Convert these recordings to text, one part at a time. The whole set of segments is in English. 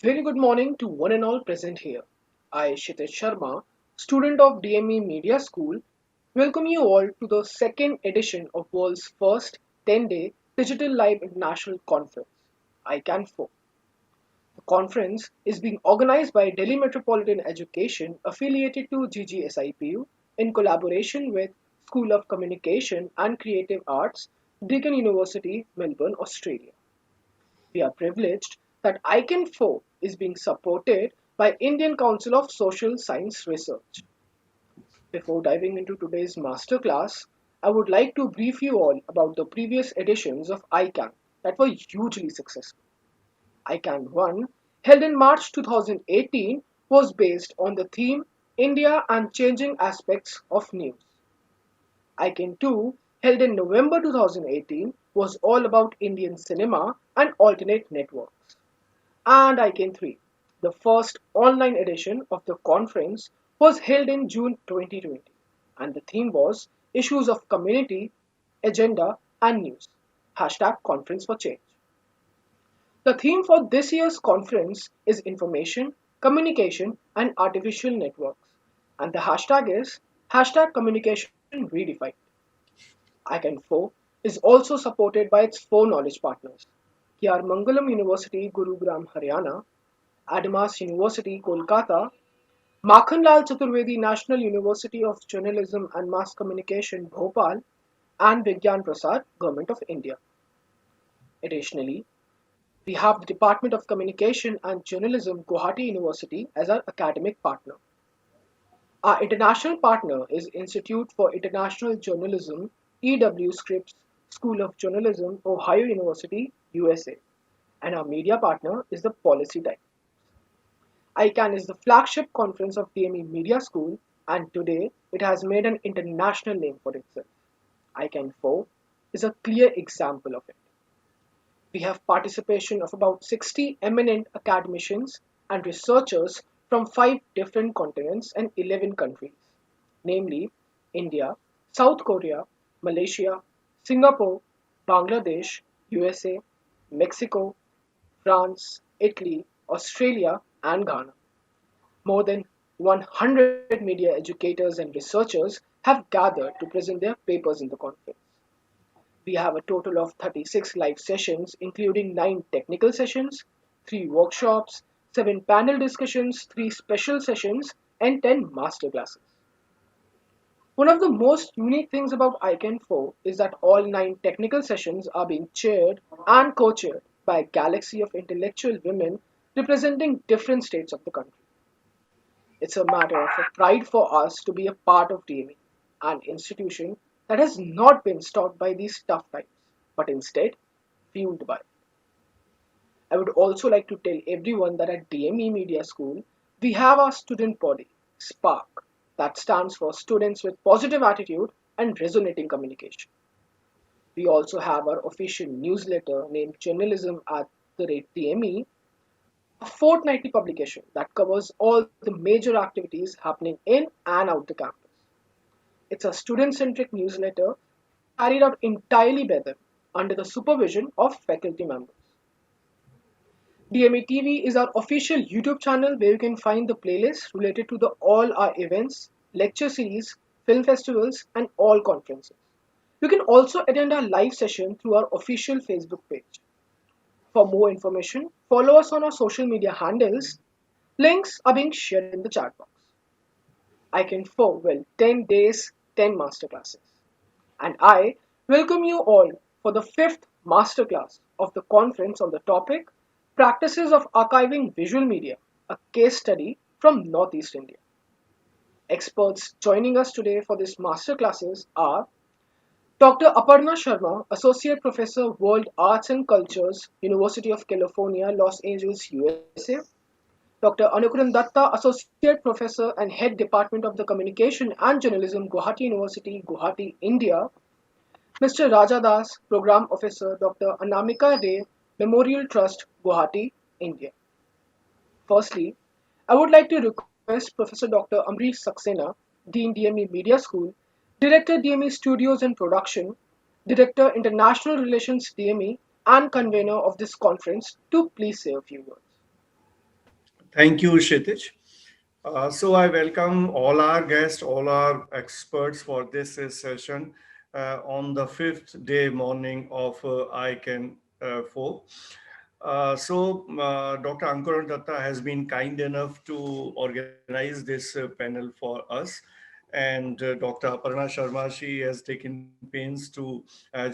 Very good morning to one and all present here. I, Sharma, student of DME Media School, welcome you all to the second edition of world's first 10-day Digital Live International Conference, ICAN4. The conference is being organized by Delhi Metropolitan Education affiliated to GGSIPU in collaboration with School of Communication and Creative Arts, Deakin University, Melbourne, Australia. We are privileged that ICAN4 is being supported by Indian Council of Social Science Research. Before diving into today's masterclass, I would like to brief you all about the previous editions of ICAN that were hugely successful. ICAN 1, held in March 2018, was based on the theme India and Changing Aspects of News. ICAN 2, held in November 2018, was all about Indian cinema and alternate networks. And ICAN 3, the first online edition of the conference, was held in June 2020, and the theme was Issues of Community, Agenda, and News. Hashtag Conference for Change. The theme for this year's conference is Information, Communication, and Artificial Networks, and the hashtag is hashtag Communication Redefined. ICAN 4 is also supported by its four knowledge partners: Mangalam University, Gurugram, Haryana; Adamas University, Kolkata; Makhanlal Chaturvedi National University of Journalism and Mass Communication, Bhopal; and Vigyan Prasad, Government of India. Additionally, we have the Department of Communication and Journalism, Guwahati University, as our academic partner. Our international partner is Institute for International Journalism, EW Scripps School of Journalism, Ohio University, USA. And our media partner is the Policy Type. ICAN is the flagship conference of DME Media School, and today it has made an international name for itself. ICAN 4 is a clear example of it. We have participation of about 60 eminent academicians and researchers from 5 different continents and 11 countries, namely India, South Korea, Malaysia, Singapore, Bangladesh, USA, Mexico, France, Italy, Australia, and Ghana. More than 100 media educators and researchers have gathered to present their papers in the conference. We have a total of 36 live sessions, including 9 technical sessions, 3 workshops, 7 panel discussions, 3 special sessions, and 10 masterclasses. One of the most unique things about ICAN 4 is that all 9 technical sessions are being chaired and co-chaired by a galaxy of intellectual women representing different states of the country. It's a matter of a pride for us to be a part of DME, an institution that has not been stopped by these tough times, but instead fueled by. I would also like to tell everyone that at DME Media School, we have our student body, SPARK, that stands for Students with Positive Attitude and Resonating Communication. We also have our official newsletter named Journalism at the rate DME, a fortnightly publication that covers all the major activities happening in and out the campus. It's a student-centric newsletter carried out entirely by them under the supervision of faculty members. DME TV is our official YouTube channel where you can find the playlists related to all our events, lecture series, film festivals, and all conferences. You can also attend our live session through our official Facebook page. For more information, follow us on our social media handles. Links are being shared in the chat box. ICAN 4 will 10 days, 10 masterclasses. And I welcome you all for the 5th masterclass of the conference on the topic Practices of Archiving Visual Media, a case study from Northeast India. Experts joining us today for this masterclasses are Dr. Aparna Sharma, Associate Professor, World Arts and Cultures, University of California, Los Angeles, USA. Dr. Ankuran Dutta, Associate Professor and Head Department of the Communication and Journalism, Gauhati University, Guwahati, India. Mr. Raja Das, Program Officer, Dr. Ananmika, Memorial Trust, Guwahati, India. Firstly, I would like to request Professor Dr. Amrish Saxena, Dean DME Media School, Director DME Studios and Production, Director International Relations DME, and convener of this conference to please say a few words. Thank you, Kshitij. So I welcome all our guests, all our experts for this session on the fifth day morning of ICAN4. Dr. Ankuran Dutta has been kind enough to organize this panel for us. And Dr. Aparna Sharma, she has taken pains to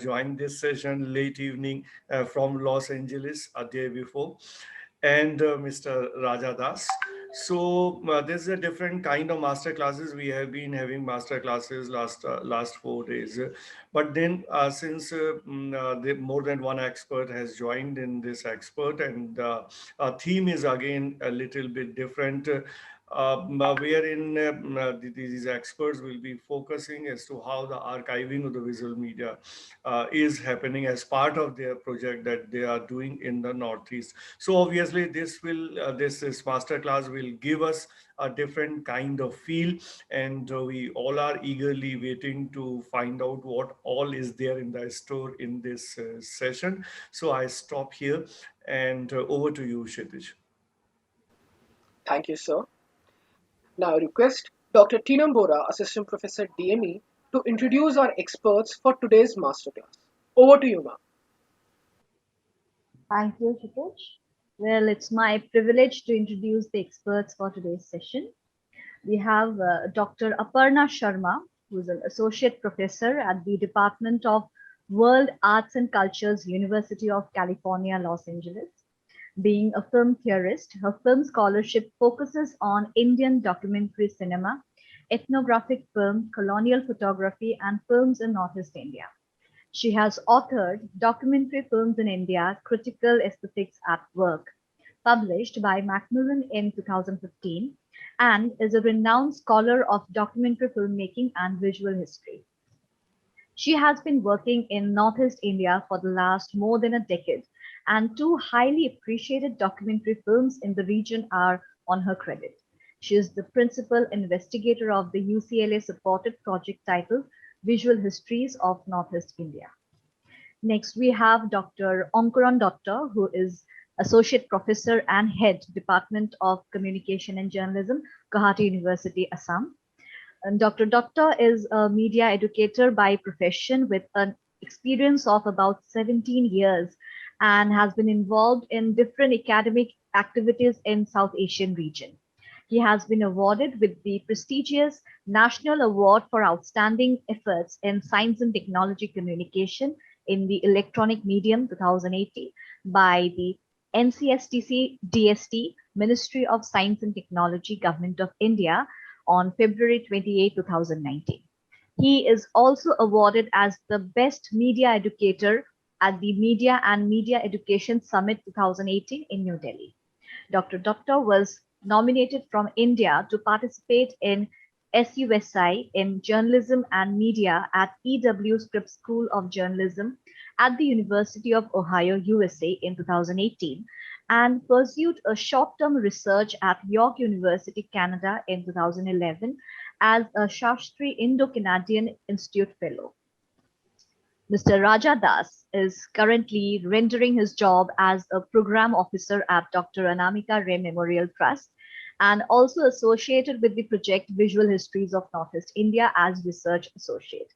join this session late evening from Los Angeles a day before, and Mr. Raja Das. There's a different kind of master classes. We have been having master classes last 4 days, but then more than one expert has joined in this expert, and our theme is again a little bit different. Wherein these experts will be focusing as to how the archiving of the visual media is happening as part of their project that they are doing in the Northeast. So obviously, this master class will give us a different kind of feel, and we all are eagerly waiting to find out what all is there in the store in this session. So I stop here, and over to you, Kshitij. Thank you, sir. Now I request Dr. Tinam Bora, Assistant Professor DME, to introduce our experts for today's masterclass. Over to you, ma'am. Thank you, Kshitij. Well, it's my privilege to introduce the experts for today's session. We have Dr. Aparna Sharma, who is an associate professor at the Department of World Arts and Cultures, University of California, Los Angeles. Being a film theorist, her film scholarship focuses on Indian documentary cinema, ethnographic film, colonial photography, and films in Northeast India. She has authored Documentary Films in India, Critical Aesthetics at Work, published by Macmillan in 2015, and is a renowned scholar of documentary filmmaking and visual history. She has been working in Northeast India for the last more than a decade, and two highly appreciated documentary films in the region are on her credit. She is the principal investigator of the UCLA supported project titled Visual Histories of Northeast India. Next, we have Dr. Ankuran Dutta, who is Associate Professor and Head, Department of Communication and Journalism, Guwahati University, Assam. And Dr. Dutta is a media educator by profession with an experience of about 17 years and has been involved in different academic activities in South Asian region. He has been awarded with the prestigious National Award for Outstanding Efforts in Science and Technology Communication in the Electronic Medium 2018 by the NCSTC DST, Ministry of Science and Technology, Government of India on February 28, 2019. He is also awarded as the Best Media Educator at the Media and Media Education Summit 2018 in New Delhi. Dr. Dutta was nominated from India to participate in SUSI in Journalism and Media at EW Scripps School of Journalism at the University of Ohio, USA in 2018, and pursued a short-term research at York University, Canada in 2011 as a Shastri Indo-Canadian Institute Fellow. Mr. Raja Das is currently rendering his job as a program officer at Dr. Ananmika Ray Memorial Trust and also associated with the project Visual Histories of Northeast India as research associate.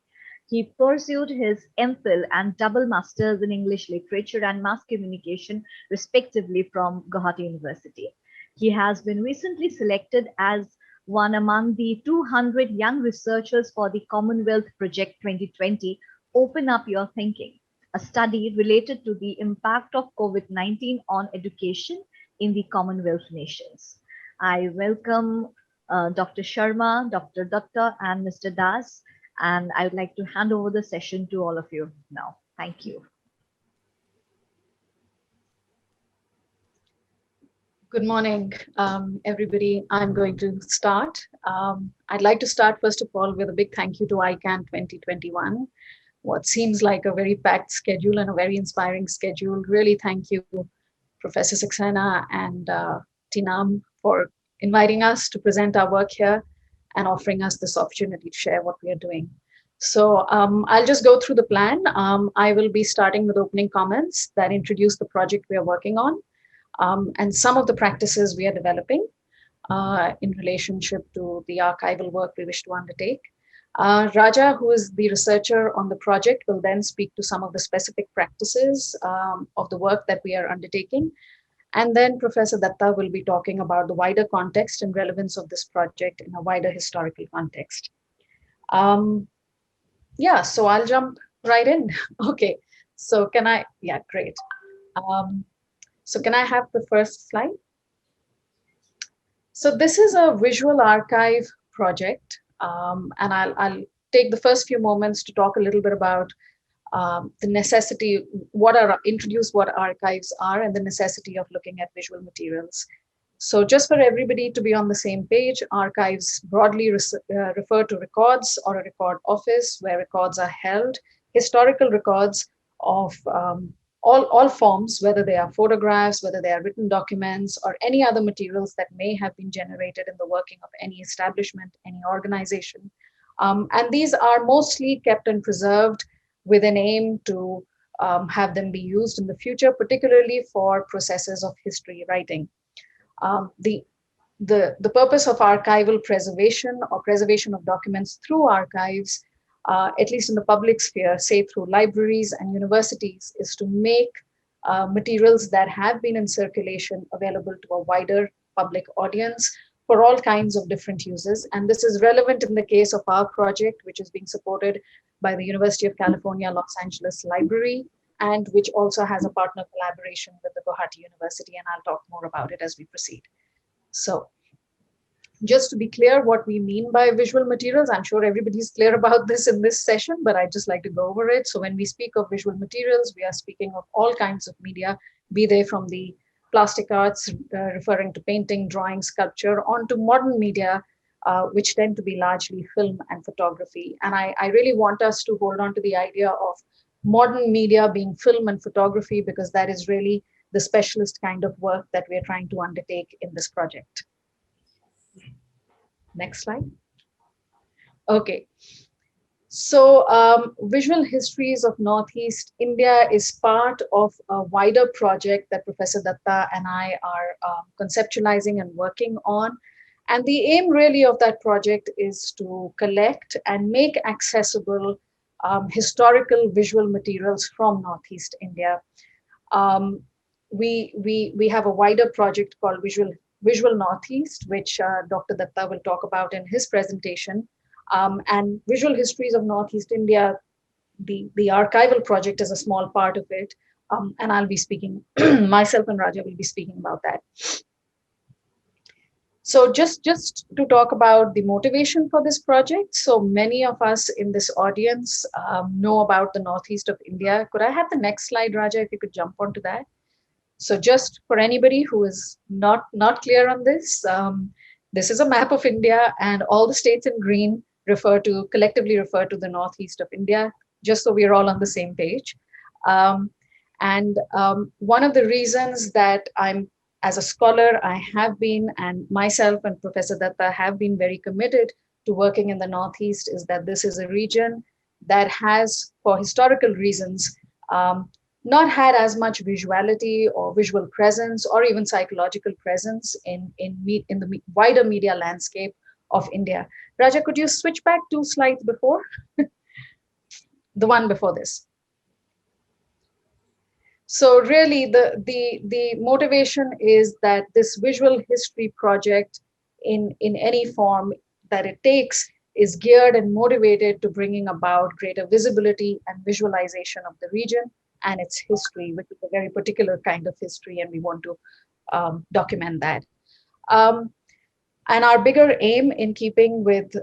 He pursued his MPhil and double masters in English literature and mass communication, respectively, from Gauhati University. He has been recently selected as one among the 200 young researchers for the Commonwealth Project 2020 Open Up Your Thinking, a study related to the impact of COVID-19 on education in the Commonwealth nations. I welcome Dr. Sharma, Dr. Dutta, and Mr. Das, and I would like to hand over the session to all of you now. Thank you. Good morning, everybody. I'm going to start. I'd like to start, first of all, with a big thank you to ICAN 2021. What seems like a very packed schedule and a very inspiring schedule. Really thank you, Professor Saxena and Tinam, for inviting us to present our work here and offering us this opportunity to share what we are doing. So I'll just go through the plan. I will be starting with opening comments that introduce the project we are working on. and some of the practices we are developing in relationship to the archival work we wish to undertake. Raja, who is the researcher on the project, will then speak to some of the specific practices of the work that we are undertaking. And then Professor Dutta will be talking about the wider context and relevance of this project in a wider historical context. Yeah, so I'll jump right in. Okay, so can I, yeah, great. So can I have the first slide? So this is a visual archive project, and I'll take the first few moments to talk a little bit about the necessity, introduce what archives are and the necessity of looking at visual materials. So just for everybody to be on the same page, archives broadly refer to records or a record office where records are held, historical records of all forms, whether they are photographs, whether they are written documents, or any other materials that may have been generated in the working of any establishment, any organization. And these are mostly kept and preserved with an aim to have them be used in the future, particularly for processes of history writing. The purpose of archival preservation or preservation of documents through archives, at least in the public sphere, say through libraries and universities, is to make materials that have been in circulation available to a wider public audience for all kinds of different uses. And this is relevant in the case of our project, which is being supported by the University of California, Los Angeles Library, and which also has a partner collaboration with the Gauhati University. And I'll talk more about it as we proceed. So just to be clear what we mean by visual materials, I'm sure everybody's clear about this in this session, but I'd just like to go over it. So when we speak of visual materials, we are speaking of all kinds of media, be they from the plastic arts, referring to painting, drawing, sculpture, onto modern media, which tend to be largely film and photography. And I really want us to hold on to the idea of modern media being film and photography, because that is really the specialist kind of work that we're trying to undertake in this project. Next slide. Okay. So Visual Histories of Northeast India is part of a wider project that Professor Dutta and I are conceptualizing and working on. And the aim really of that project is to collect and make accessible historical visual materials from Northeast India. We have a wider project called Visual Northeast, which Dr. Dutta will talk about in his presentation. And Visual Histories of Northeast India, the archival project is a small part of it. And I'll be speaking, myself and Raja will be speaking about that. So just to talk about the motivation for this project. So many of us in this audience know about the Northeast of India. Could I have the next slide, Raja, if you could jump onto that? So just for anybody who is not clear on this, this is a map of India, and all the states in green collectively refer to the Northeast of India, just so we're all on the same page. And one of the reasons that as a scholar, I have been, and myself and Professor Dutta have been very committed to working in the Northeast, is that this is a region that has, for historical reasons, not had as much visuality or visual presence or even psychological presence in the wider media landscape of India. Raja, could you switch back 2 slides before? The one before this. So really the motivation is that this visual history project in any form that it takes is geared and motivated to bringing about greater visibility and visualization of the region and its history, which is a very particular kind of history, and we want to document that. And our bigger aim in keeping with,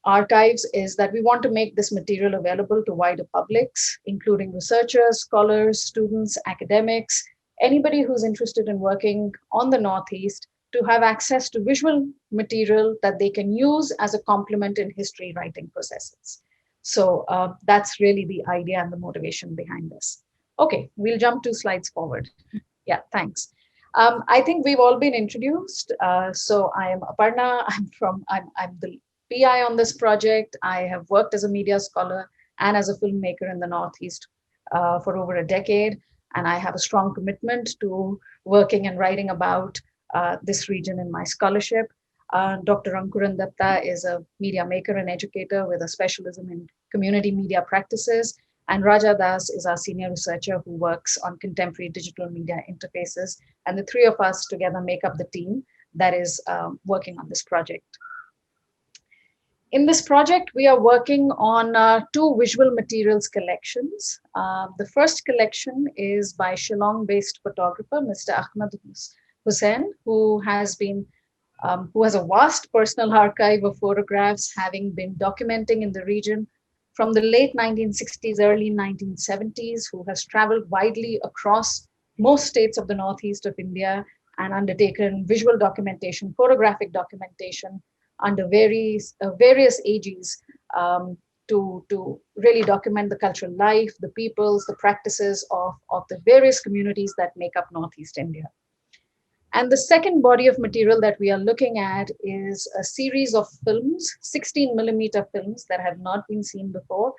archives is that we want to make this material available to wider publics, including researchers, scholars, students, academics, anybody who's interested in working on the Northeast, to have access to visual material that they can use as a complement in history writing processes. So that's really the idea and the motivation behind this. Okay, we'll jump 2 slides forward. Yeah, thanks. I think we've all been introduced. So I am Aparna. I'm the PI on this project. I have worked as a media scholar and as a filmmaker in the Northeast for over a decade. and I have a strong commitment to working and writing about this region in my scholarship. Dr. Ankuran Dutta is a media maker and educator with a specialism in community media practices. And Raja Das is our senior researcher who works on contemporary digital media interfaces. And the three of us together make up the team that is working on this project. In this project, we are working on two visual materials collections. The first collection is by Shillong-based photographer, Mr. Ahmed Hussain, who has a vast personal archive of photographs, having been documenting in the region from the late 1960s, early 1970s, who has traveled widely across most states of the Northeast of India and undertaken visual documentation, photographic documentation under various ages to really document the cultural life, the peoples, the practices of the various communities that make up Northeast India. And the second body of material that we are looking at is a series of films, 16 millimeter films that have not been seen before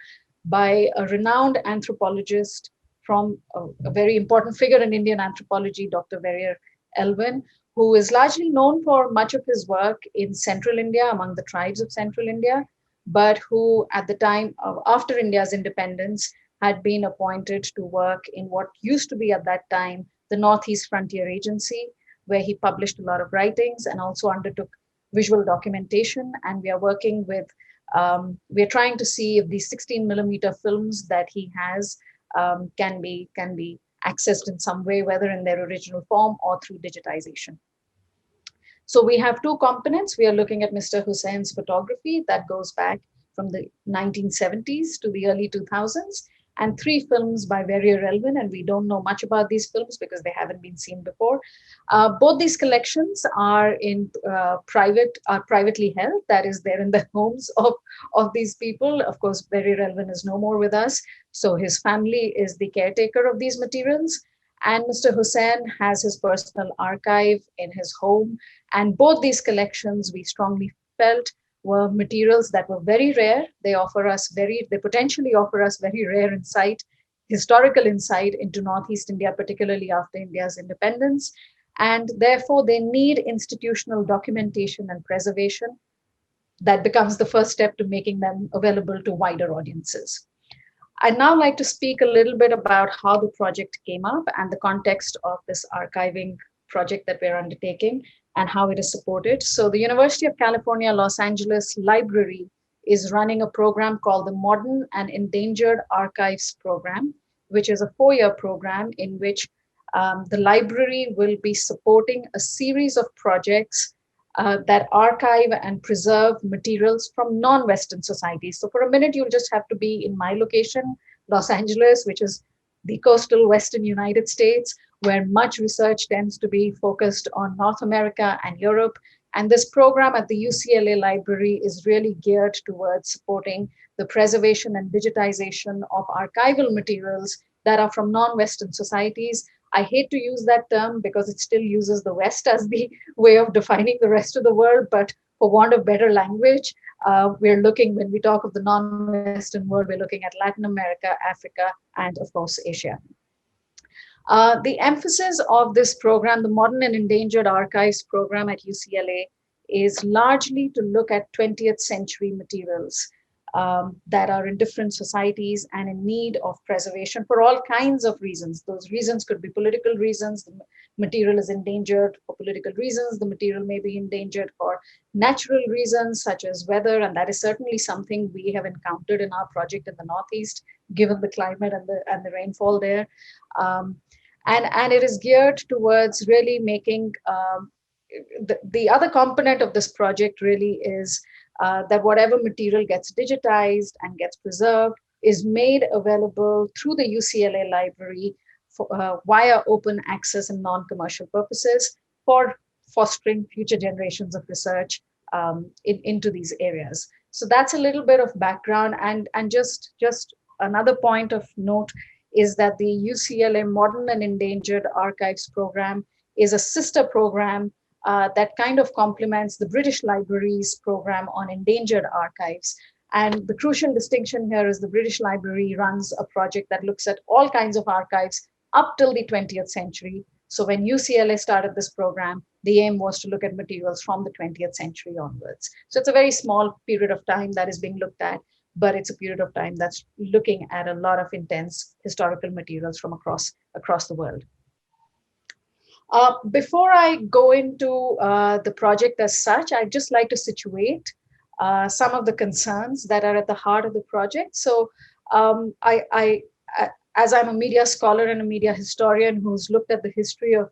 by a renowned anthropologist from a very important figure in Indian anthropology, Dr. Verrier Elwin, who is largely known for much of his work in Central India, among the tribes of Central India, but who at the time of after India's independence had been appointed to work in what used to be at that time the Northeast Frontier Agency, where he published a lot of writings and also undertook visual documentation. And we are working with, we're trying to see if these 16 millimeter films that he has can be accessed in some way, whether in their original form or through digitization. So we have two components. We are looking at Mr. Hussain's photography that goes back from the 1970s to the early 2000s, and three films by Verrier Elwin, and we don't know much about these films because they haven't been seen before. Both these collections are privately held, that is, they're in the homes of these people. Of course, Verrier Elwin is no more with us, so his family is the caretaker of these materials. And Mr. Hussain has his personal archive in his home. And both these collections, we strongly felt, were materials that were very rare. They potentially offer us very rare insight, historical insight into Northeast India, particularly after India's independence. And therefore, they need institutional documentation and preservation. That becomes the first step to making them available to wider audiences. I'd now like to speak a little bit about how the project came up and the context of this archiving project that we're undertaking and how it is supported. So the University of California, Los Angeles Library is running a program called the Modern and Endangered Archives Program, which is a 4-year program in which the library will be supporting a series of projects that archive and preserve materials from non-Western societies. So for a minute, you'll just have to be in my location, Los Angeles, which is the coastal Western United States, where much research tends to be focused on North America and Europe. And this program at the UCLA Library is really geared towards supporting the preservation and digitization of archival materials that are from non-Western societies. I hate to use that term because it still uses the West as the way of defining the rest of the world, but for want of better language, we're looking, when we talk of the non-Western world, we're looking at Latin America, Africa, and of course, Asia. The emphasis of this program, the Modern and Endangered Archives program at UCLA, is largely to look at 20th century materials that are in different societies and in need of preservation for all kinds of reasons. Those reasons could be political reasons. The material is endangered for political reasons. The material may be endangered for natural reasons, such as weather. And that is certainly something we have encountered in our project in the Northeast, given the climate and the rainfall there. And it is geared towards really making, the other component of this project really is that whatever material gets digitized and gets preserved is made available through the UCLA library via open access and non-commercial purposes for fostering future generations of research into these areas. So that's a little bit of background. And just another point of note is that the UCLA Modern and Endangered Archives program is a sister program that kind of complements the British Library's program on endangered archives. And the crucial distinction here is the British Library runs a project that looks at all kinds of archives up till the 20th century. So when UCLA started this program, the aim was to look at materials from the 20th century onwards. So it's a very small period of time that is being looked at, but it's a period of time that's looking at a lot of intense historical materials from across the world. Before I go into the project as such, I'd just like to situate some of the concerns that are at the heart of the project. So as I'm a media scholar and a media historian who's looked at the history of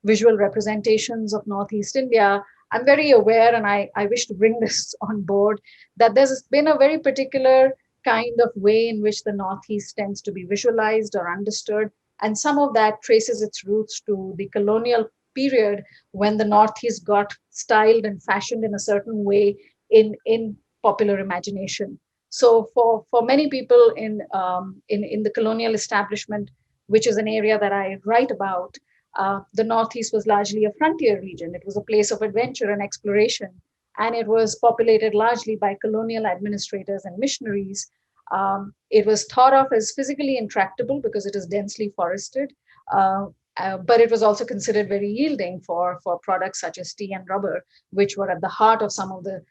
visual representations of Northeast India, I'm very aware, and I wish to bring this on board, that there's been a very particular kind of way in which the Northeast tends to be visualized or understood. And some of that traces its roots to the colonial period when the Northeast got styled and fashioned in a certain way in popular imagination. So for many people in the colonial establishment, which is an area that I write about, the Northeast was largely a frontier region. It was a place of adventure and exploration, and it was populated largely by colonial administrators and missionaries. It was thought of as physically intractable because it is densely forested, but it was also considered very yielding for products such as tea and rubber, which were at the heart of some of the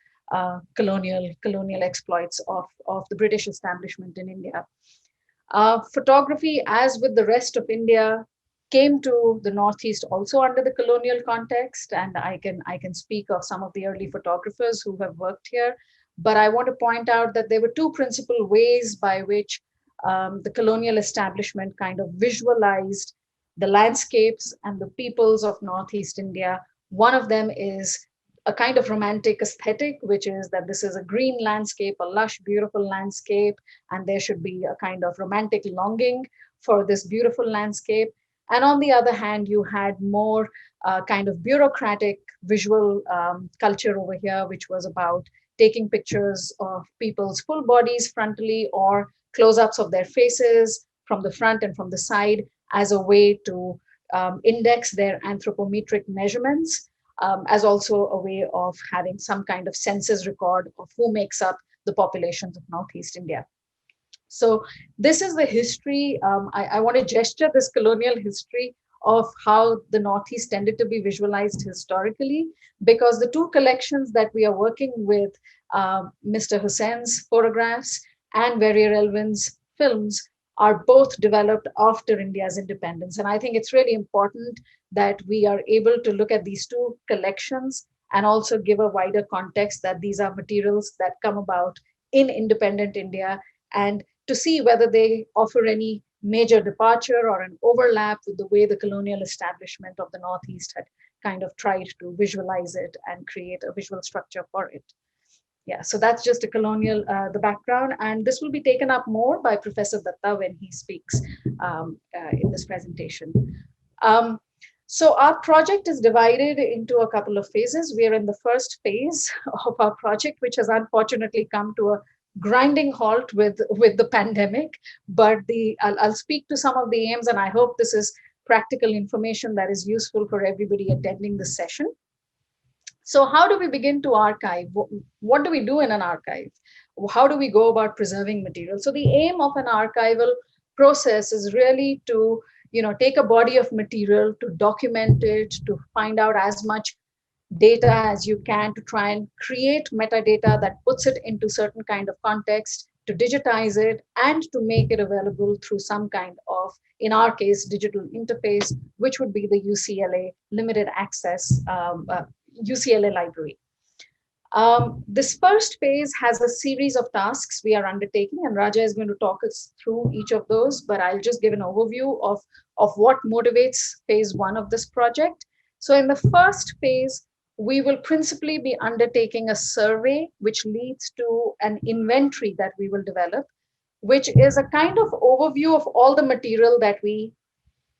colonial exploits of the British establishment in India. Photography, as with the rest of India, came to the Northeast also under the colonial context, and I can speak of some of the early photographers who have worked here. But I want to point out that there were two principal ways by which the colonial establishment kind of visualized the landscapes and the peoples of Northeast India. One of them is a kind of romantic aesthetic, which is that this is a green landscape, a lush, beautiful landscape, and there should be a kind of romantic longing for this beautiful landscape. And on the other hand, you had more kind of bureaucratic visual culture over here, which was about taking pictures of people's full bodies frontally or close-ups of their faces from the front and from the side as a way to index their anthropometric measurements, as also a way of having some kind of census record of who makes up the populations of Northeast India. So this is the history. I want to gesture this colonial history of how the Northeast tended to be visualized historically, because the two collections that we are working with, Mr. Hussein's photographs and Verrier Elvin's films, are both developed after India's independence. And I think it's really important that we are able to look at these two collections and also give a wider context that these are materials that come about in independent India, and to see whether they offer any major departure or an overlap with the way the colonial establishment of the Northeast had kind of tried to visualize it and create a visual structure for it. Yeah, so that's just a colonial, the background, and this will be taken up more by Professor Dutta when he speaks in this presentation. So our project is divided into a couple of phases. We are in the first phase of our project, which has unfortunately come to a grinding halt with the pandemic, but I'll speak to some of the aims, and I hope this is practical information that is useful for everybody attending this session. So how do we begin to archive? What do we do in an archive? How do we go about preserving material? So the aim of an archival process is really to take a body of material, to document it, to find out as much data as you can, to try and create metadata that puts it into certain kind of context, to digitize it, and to make it available through some kind of, in our case, digital interface, which would be the UCLA limited access UCLA library. This first phase has a series of tasks we are undertaking, and Raja is going to talk us through each of those, but I'll just give an overview of what motivates phase one of this project. So in the first phase, we will principally be undertaking a survey, which leads to an inventory that we will develop, which is a kind of overview of all the material that we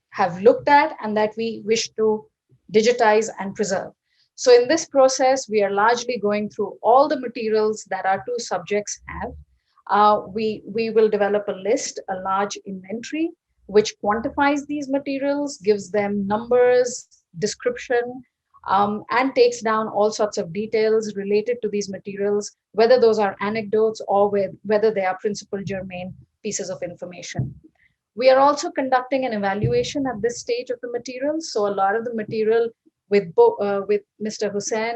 have looked at and that we wish to digitize and preserve. So in this process, we are largely going through all the materials that our two subjects have. We will develop a list, a large inventory, which quantifies these materials, gives them numbers, description, and takes down all sorts of details related to these materials, whether those are anecdotes or whether they are principal germane pieces of information. We are also conducting an evaluation at this stage of the material. So a lot of the material with Mr. Hussain,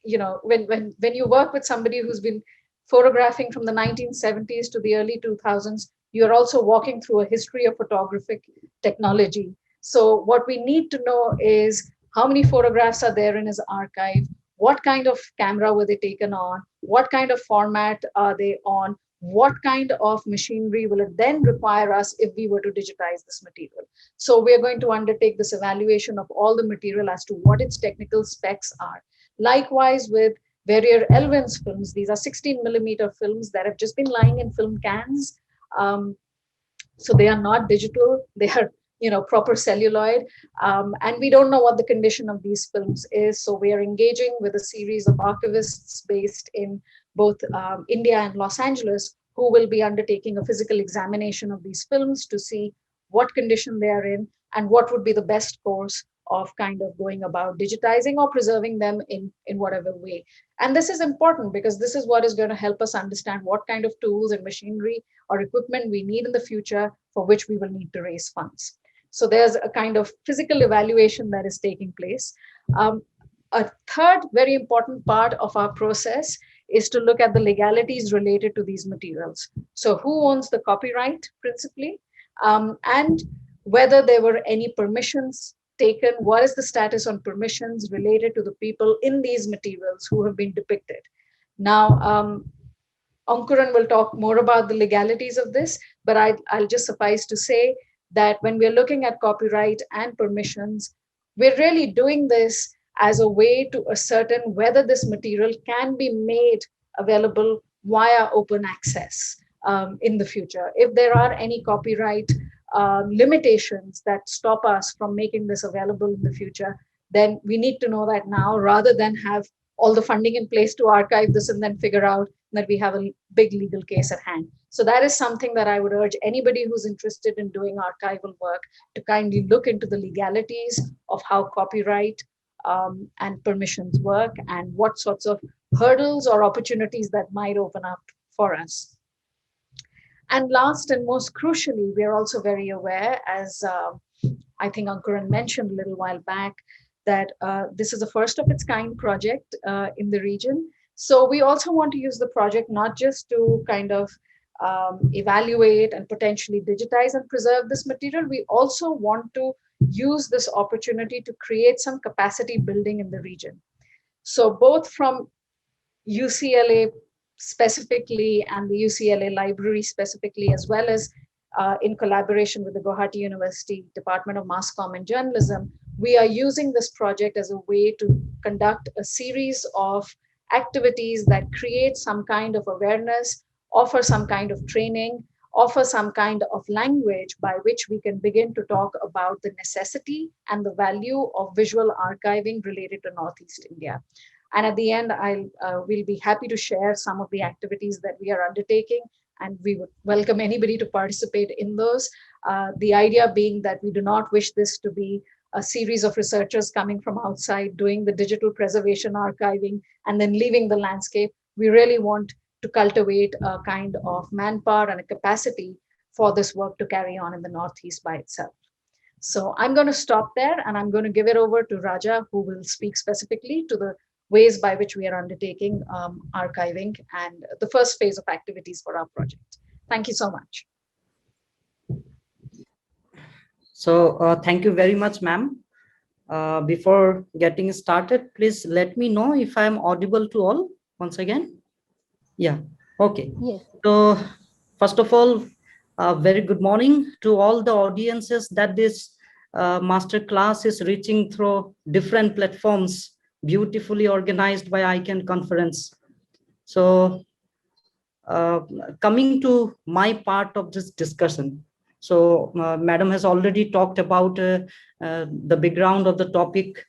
when you work with somebody who's been photographing from the 1970s to the early 2000s, you're also walking through a history of photographic technology. So what we need to know is how many photographs are there in his archive, what kind of camera were they taken on, what kind of format are they on, what kind of machinery will it then require us if we were to digitize this material. So we're going to undertake this evaluation of all the material as to what its technical specs are. Likewise with Verrier Elvin's films, these are 16 millimeter films that have just been lying in film cans. So they are not digital, they are proper celluloid, and we don't know what the condition of these films is. So we are engaging with a series of archivists based in both India and Los Angeles, who will be undertaking a physical examination of these films to see what condition they are in and what would be the best course of kind of going about digitizing or preserving them in whatever way. And this is important because this is what is going to help us understand what kind of tools and machinery or equipment we need in the future for which we will need to raise funds. So there's a kind of physical evaluation that is taking place. A third very important part of our process is to look at the legalities related to these materials. So who owns the copyright principally, and whether there were any permissions taken, what is the status on permissions related to the people in these materials who have been depicted. Now, Ankuran will talk more about the legalities of this, but I'll just suffice to say that when we're looking at copyright and permissions, we're really doing this as a way to ascertain whether this material can be made available via open access in the future. If there are any copyright limitations that stop us from making this available in the future, then we need to know that now rather than have all the funding in place to archive this and then figure out that we have a big legal case at hand. So that is something that I would urge anybody who's interested in doing archival work to kindly look into the legalities of how copyright and permissions work and what sorts of hurdles or opportunities that might open up for us. And last and most crucially, we are also very aware, as I think Ankuran mentioned a little while back, that this is a first of its kind project in the region. So we also want to use the project not just to kind of evaluate and potentially digitize and preserve this material. We also want to use this opportunity to create some capacity building in the region. So both from UCLA specifically and the UCLA library specifically, as well as in collaboration with the Gauhati University Department of Mass Comm and Journalism, we are using this project as a way to conduct a series of activities that create some kind of awareness, offer some kind of training, offer some kind of language by which we can begin to talk about the necessity and the value of visual archiving related to Northeast India. And at the end, we'll be happy to share some of the activities that we are undertaking, and we would welcome anybody to participate in those. The idea being that we do not wish this to be a series of researchers coming from outside doing the digital preservation archiving and then leaving the landscape. We really want to cultivate a kind of manpower and a capacity for this work to carry on in the Northeast by itself. So I'm going to stop there and I'm going to give it over to Raja, who will speak specifically to the ways by which we are undertaking archiving and the first phase of activities for our project. Thank you so much. So thank you very much, ma'am. Before getting started, please let me know if I am audible to all once again. Yeah, okay. Yes. So first of all, very good morning to all the audiences that this master class is reaching through different platforms, beautifully organized by ICAN conference. So coming to my part of this discussion. So madam has already talked about the background of the topic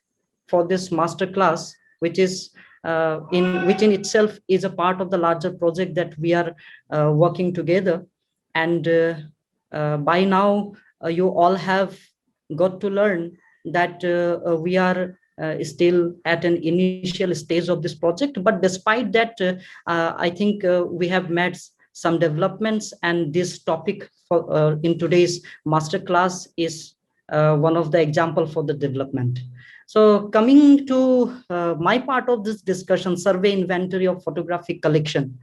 for this master class, which is which in itself is a part of the larger project that we are working together. And by now you all have got to learn that we are still at an initial stage of this project, but despite that I think we have made some developments, and this topic for in today's masterclass is one of the example for the development. So coming to my part of this discussion, survey inventory of photographic collection.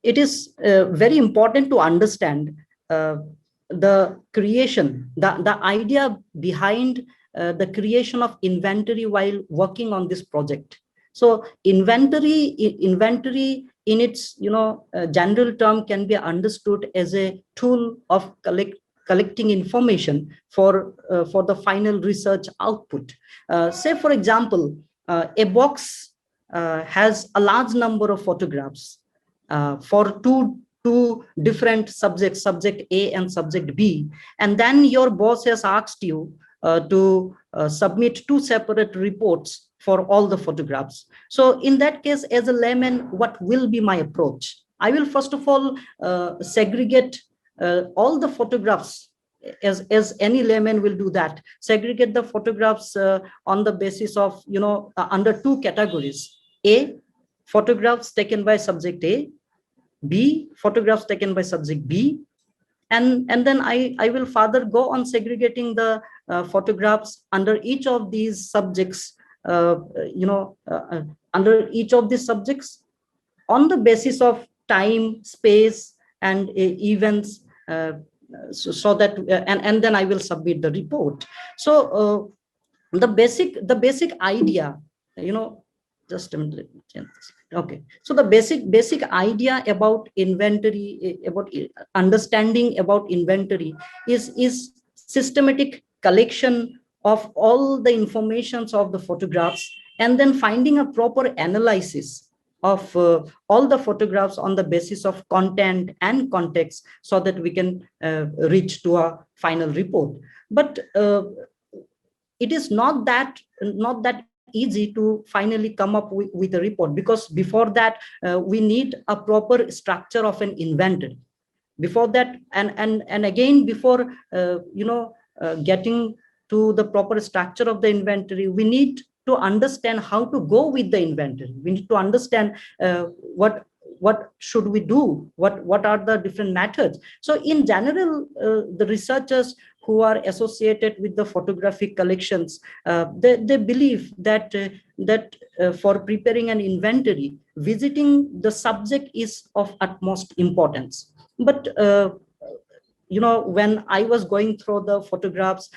It is very important to understand the creation, the idea behind the creation of inventory while working on this project. So inventory in its general term can be understood as a tool of collecting information for the final research output. Say for example, a box has a large number of photographs for two different subjects, subject A and subject B, and then your boss has asked you to submit two separate reports for all the photographs. So in that case, as a layman, what will be my approach? I will first of all segregate all the photographs, as any layman will do that, segregate the photographs on the basis of under two categories: A, photographs taken by subject A; B, photographs taken by subject B. And then I will further go on segregating the photographs under each of these subjects, under each of these subjects on the basis of time, space, and events, so that and then I will submit the report. So the basic idea, just a minute, let me change this. Okay, so the basic idea about inventory, about understanding about inventory, is systematic collection of all the informations of the photographs, and then finding a proper analysis of all the photographs on the basis of content and context, so that we can reach to a final report. But it is not that easy to finally come up with a report, because before that we need a proper structure of an inventory. Before that, and again, before getting to the proper structure of the inventory, we need to understand how to go with the inventory. We need to understand what should we do, what are the different methods. So in general, the researchers who are associated with the photographic collections, they believe that for preparing an inventory, visiting the subject is of utmost importance. But when I was going through the photographs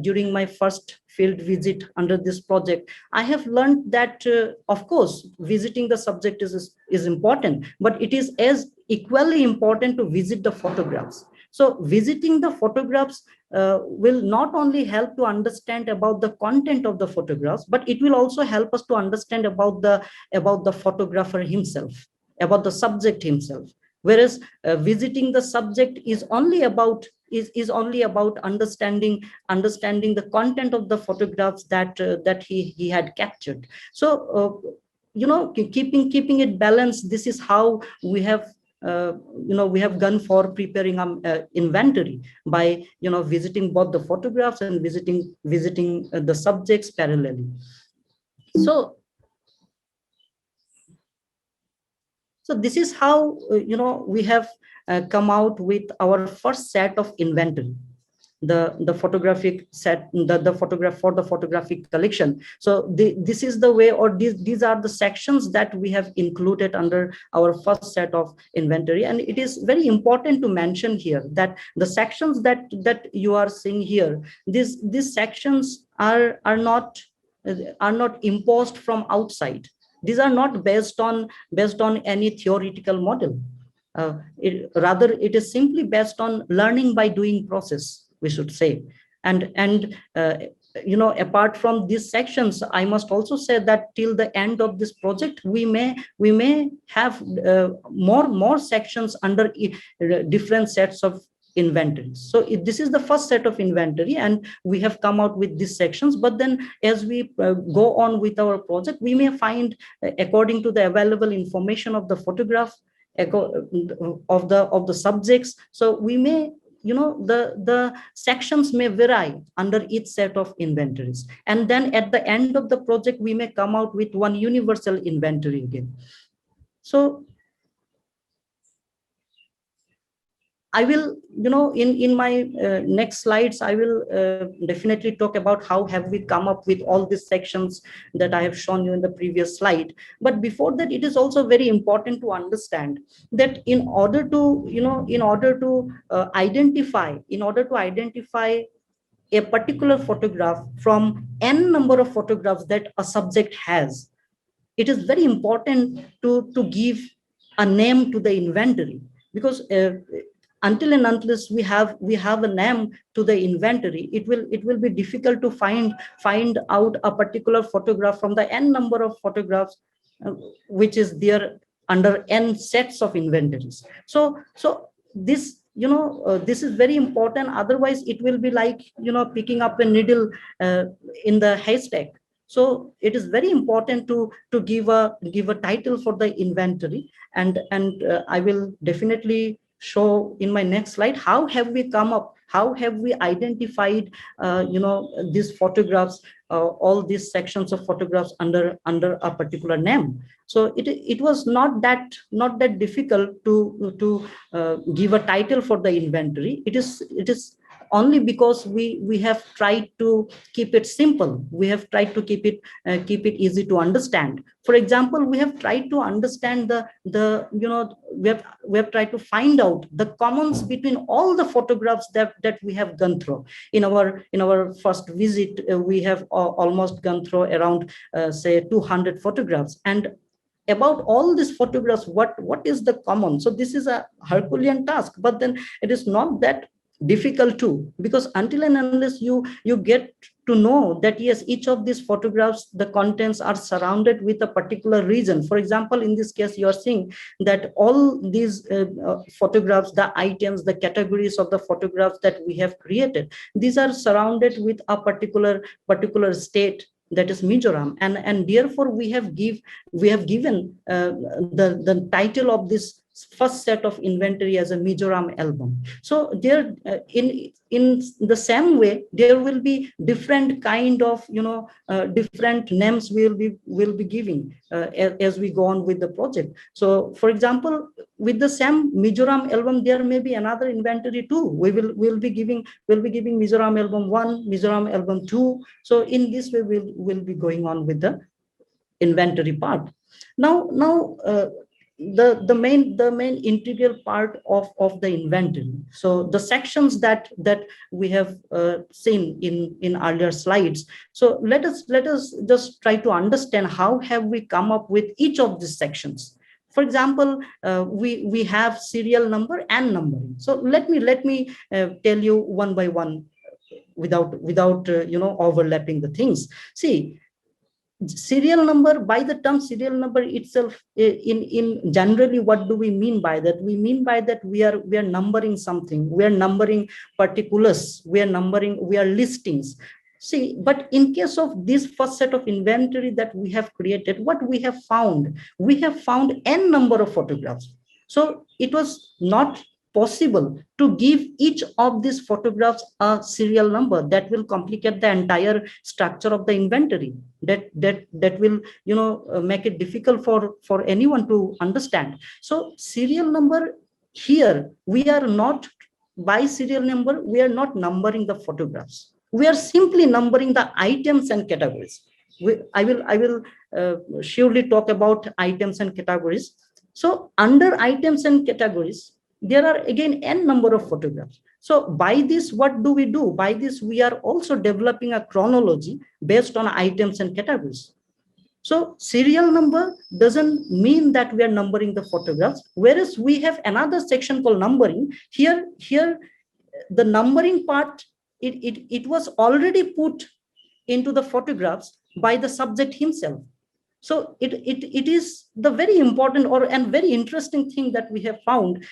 during my first field visit under this project, I have learned that of course visiting the subject is important, but it is as equally important to visit the photographs. So visiting the photographs will not only help to understand about the content of the photographs, but it will also help us to understand about the photographer himself, about the subject himself. Whereas visiting the subject is only about understanding the content of the photographs that he had captured. So keeping it balanced, this is how we have gone for preparing inventory, by visiting both the photographs and visiting the subjects parallelly. So this is how we have come out with our first set of inventory, the photographic set, the photograph for the photographic collection. So this is the way, or these are the sections that we have included under our first set of inventory. And it is very important to mention here that the sections that you are seeing here, these sections are not imposed from outside. These are not based on any theoretical model. Rather, it is simply based on learning by doing process, we should say. And apart from these sections, I must also say that till the end of this project, we may have more sections under different sets of inventories. So this is the first set of inventory, and we have come out with these sections. But then as we go on with our project, we may find, according to the available information of the photograph, of the subjects, so we may the sections may vary under each set of inventories, and then at the end of the project we may come out with one universal inventory again. So I will, in my next slides, I will definitely talk about how have we come up with all these sections that I have shown you in the previous slide. But before that, it is also very important to understand that in order to, identify a particular photograph from n number of photographs that a subject has, it is very important to give a name to the inventory, because until and unless we have a name to the inventory, it will be difficult to find out a particular photograph from the n number of photographs uh, which is there under n sets of inventories. So this is very important. Otherwise it will be like picking up a needle in the haystack. So it is very important to give a title for the inventory, and I will definitely show in my next slide how have we come up, how have we identified these photographs, all these sections of photographs under a particular name. So it was not that difficult to give a title for the inventory. It is only because we have tried to keep it simple. We have tried to keep it easy to understand. For example, we have tried to understand we have tried to find out the commons between all the photographs that we have gone through. In our first visit, we have almost gone through around say 200 photographs, and about all these photographs, what is the common? So this is a Herculean task, but then it is not that difficult too, because until and unless you get to know that yes, each of these photographs, the contents are surrounded with a particular region. For example, in this case, you are seeing that all these photographs, the items, the categories of the photographs that we have created, these are surrounded with a particular state, that is Mizoram, and therefore we have given the title of this first set of inventory as a Mizoram album. So there, in the same way, there will be different kind of different names will be giving as we go on with the project. So for example, with the same Mizoram album, there may be another inventory too. We'll be giving Mizoram album 1, Mizoram album 2. So in this way, we'll be going on with the inventory part. Now the main integral part of the inventory. So the sections that we have seen in earlier slides. So let us just try to understand how have we come up with each of these sections. For example, we have serial number and numbering. So let me tell you one by one without overlapping the things. See, serial number, by the term serial number itself, in generally, what do we mean by that? We mean by that we are numbering something, we are numbering particulars, we are listings. See, but in case of this first set of inventory that we have created, what we have found n number of photographs. So it was not possible to give each of these photographs a serial number. That will complicate the entire structure of the inventory. That will make it difficult for anyone to understand. So serial number, here we are not, by serial number we are not numbering the photographs, we are simply numbering the items and categories. I will surely talk about items and categories. So under items and categories, there are again n number of photographs. So by this, what do? By this, we are also developing a chronology based on items and categories. So serial number doesn't mean that we are numbering the photographs, whereas we have another section called numbering. Here the numbering part, it was already put into the photographs by the subject himself. So it is the very important and very interesting thing that we have found.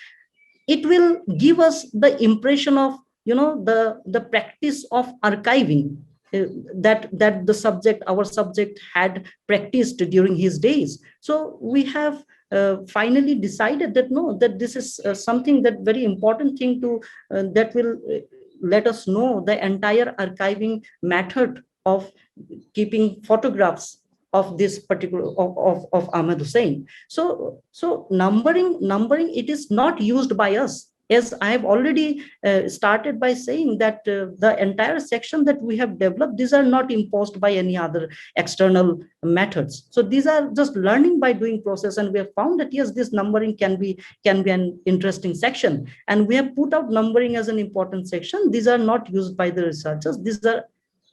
It will give us the impression of the practice of archiving that our subject had practiced during his days. So we have finally decided that no, that this is something that very important thing to that will let us know the entire archiving method of keeping photographs of this particular of Ahmed Hussein. So numbering, it is not used by us. as I have already started by saying that the entire section that we have developed, these are not imposed by any other external methods. So these are just learning by doing process, and we have found that yes, this numbering can be an interesting section, and we have put out numbering as an important section. These are not used by the researchers. These are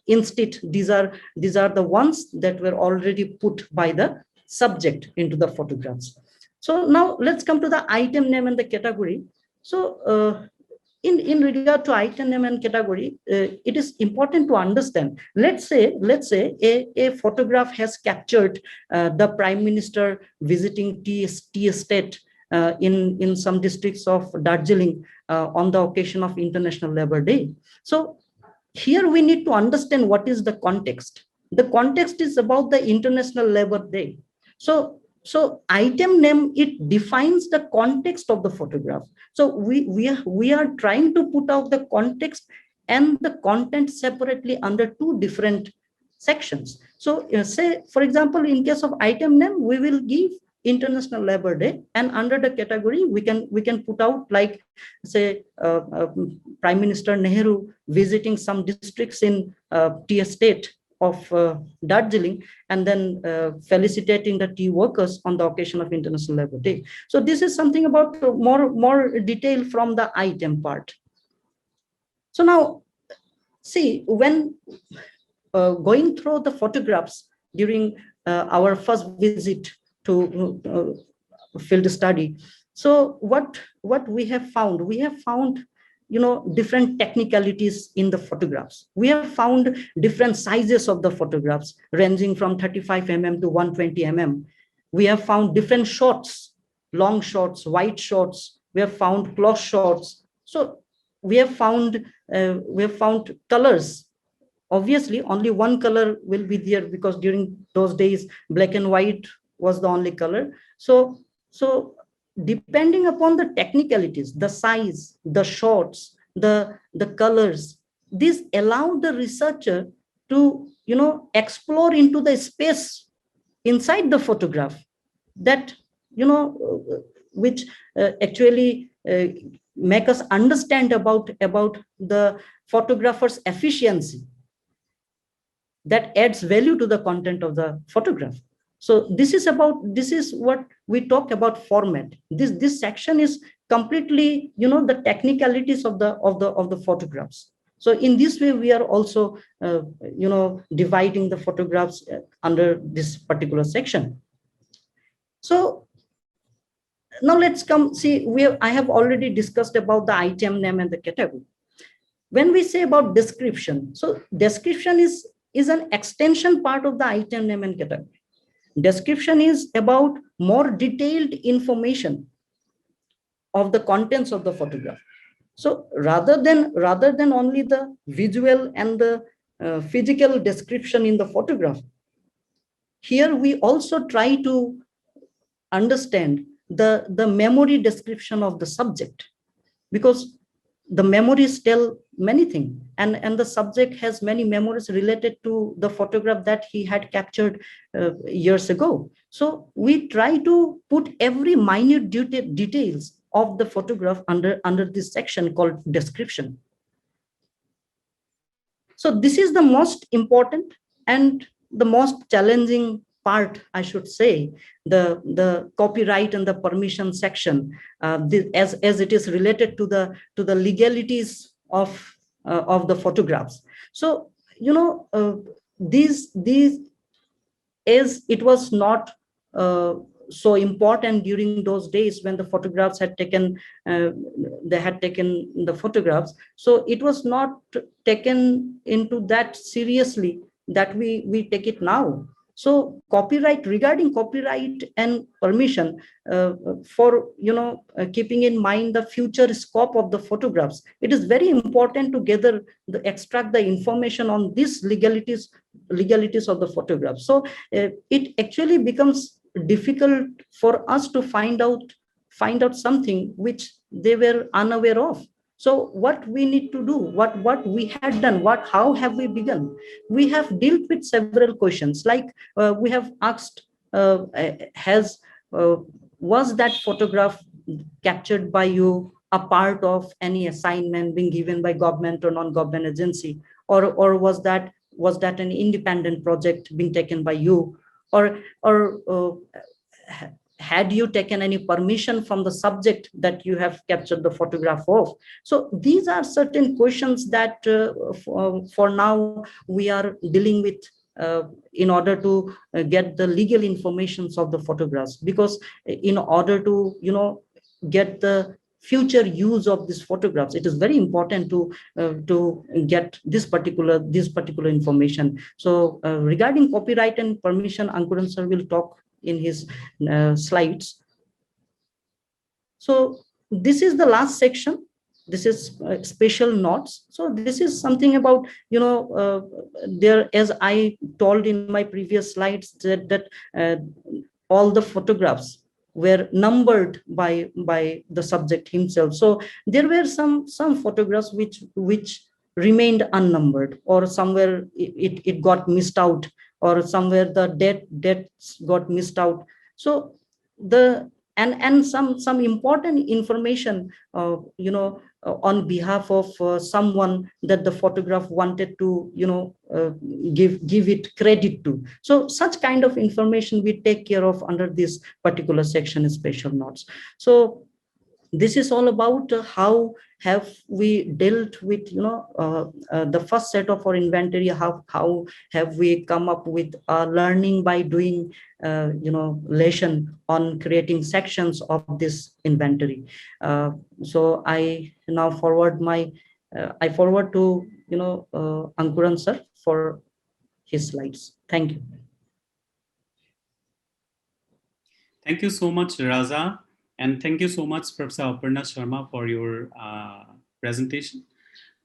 instead, these are the ones that were already put by the subject into the photographs. So now let's come to the item name and the category. So in regard to item name and category, it is important to understand. Let's say a photograph has captured the Prime Minister visiting tea estate in some districts of Darjeeling on the occasion of International Labour Day. So here we need to understand what is the context. The context is about the International Labour Day. So item name, it defines the context of the photograph. So we are trying to put out the context and the content separately under two different sections. So say, for example, in case of item name, we will give International Labour Day, and under the category we can put out, like say Prime Minister Nehru visiting some districts in tea estate of Darjeeling, and then felicitating the tea workers on the occasion of International Labour Day. So this is something about more detail from the item part. So now, see, when going through the photographs during our first visit to field study, so what we have found, different technicalities in the photographs. We have found different sizes of the photographs ranging from 35 mm to 120 mm. We have found different shots, long shots, wide shots. We have found close shots. So we have found colors. Obviously, only one color will be there, because during those days, black and white was the only color. So depending upon the technicalities, the size, the shots, the colors, this allowed the researcher to explore into the space inside the photograph, that which actually make us understand about the photographer's efficiency, that adds value to the content of the photograph. So this is what we talk about format. This section is completely the technicalities of the photographs. So in this way, we are also dividing the photographs under this particular section. So now let's come see. I have already discussed about the item name and the category. When we say about description, so description is an extension part of the item name and category. Description is about more detailed information of the contents of the photograph. So rather than only the visual and the physical description in the photograph, here we also try to understand the memory description of the subject, because the memories tell many things, and the subject has many memories related to the photograph that he had captured years ago. So we try to put every minute details of the photograph under this section called description. So this is the most important and the most challenging part, I should say, the copyright and the permission section, as it is related to the legalities of the photographs. So these as it was not so important during those days when the photographs had taken the photographs, so it was not taken into that seriously that we take it now. So regarding copyright and permission, for keeping in mind the future scope of the photographs, it is very important to extract the information on these legalities of the photograph. So it actually becomes difficult for us to find out something which they were unaware of. So what we need to do, what we had done, how have we begun? We have dealt with several questions, like we have asked, was that photograph captured by you a part of any assignment being given by government or non-government agency, or was that an independent project being taken by you, or had you taken any permission from the subject that you have captured the photograph of? So these are certain questions that for now we are dealing with in order to get the legal informations of the photographs, because in order to get the future use of these photographs, it is very important to get this particular information. So regarding copyright and permission, Ankuran sir will talk in his slides. So this is the last section. This is special notes. So this is something about, there, as I told in my previous slides, that all the photographs were numbered by the subject himself. So there were some photographs which remained unnumbered, or somewhere it got missed out, or somewhere the dates got missed out. So the and some important information, on behalf of someone that the photograph wanted to give it credit to. So such kind of information we take care of under this particular section, special notes. So this is all about how have we dealt with the first set of our inventory, how have we come up with learning by doing lesson on creating sections of this inventory. So I now forward to Ankuran sir for his slides. Thank you. Thank you so much, Raza. And thank you so much, Professor Aparna Sharma, for your presentation.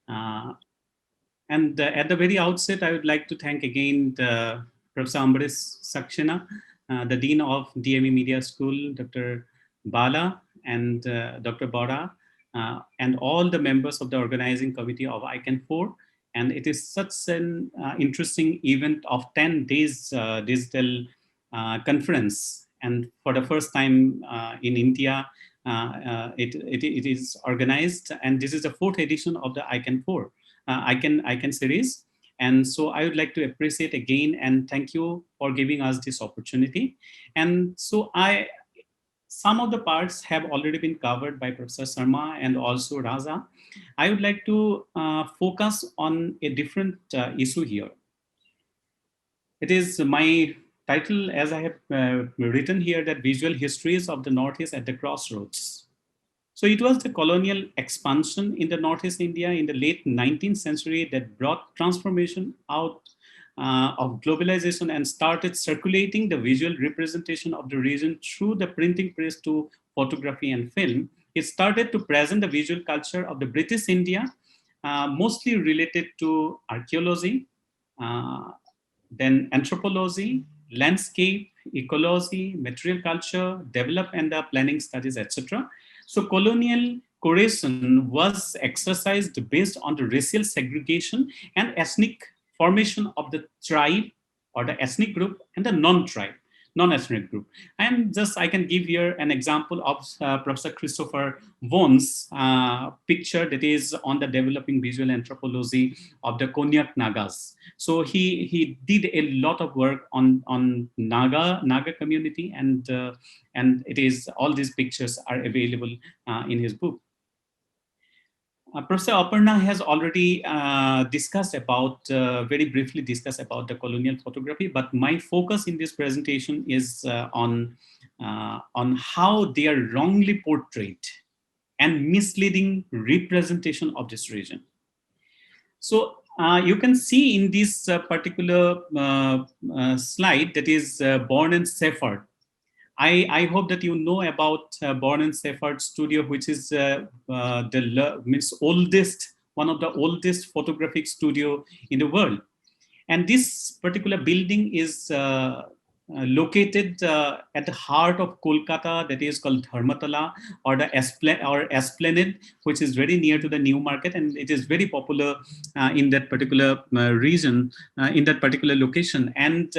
And at the very outset, I would like to thank again Professor Ambaresh Saxena, the Dean of DME Media School, Dr. Bala, and Dr. Bora, and all the members of the organizing committee of ICAN4. And it is such an interesting event of 10 days digital conference. And for the first time in India, it is organized. And this is the 4th edition of the ICAN4, ICAN series. And so I would like to appreciate again and thank you for giving us this opportunity. And so some of the parts have already been covered by Professor Sharma and also Raza. I would like to focus on a different issue here. It is my title, as I have written here, that Visual Histories of the Northeast at the Crossroads. So it was the colonial expansion in the Northeast India in the late 19th century that brought transformation out of globalization and started circulating the visual representation of the region through the printing press to photography and film. It started to present the visual culture of the British India, mostly related to archaeology, then anthropology, landscape, ecology, material culture, develop and the planning studies, etc. So colonial curation was exercised based on the racial segregation and ethnic formation of the tribe or the ethnic group and the non-ethnic group. And just I can give here an example of Professor Christopher Vaughan's picture that is on the developing visual anthropology of the Konyak Nagas. So he did a lot of work on Naga community, and it is all these pictures are available in his book. Professor Aparna has already very briefly discussed about the colonial photography, but my focus in this presentation is on how they are wrongly portrayed and misleading representation of this region. So you can see in this particular slide that is Born and Sephard. I hope that you know about Born and Sephard Studio, which is one of the oldest photographic studio in the world. And this particular building is located at the heart of Kolkata, that is called Dharmatala, or the Esplanade, which is very near to the New Market, and it is very popular in that particular region, in that particular location. And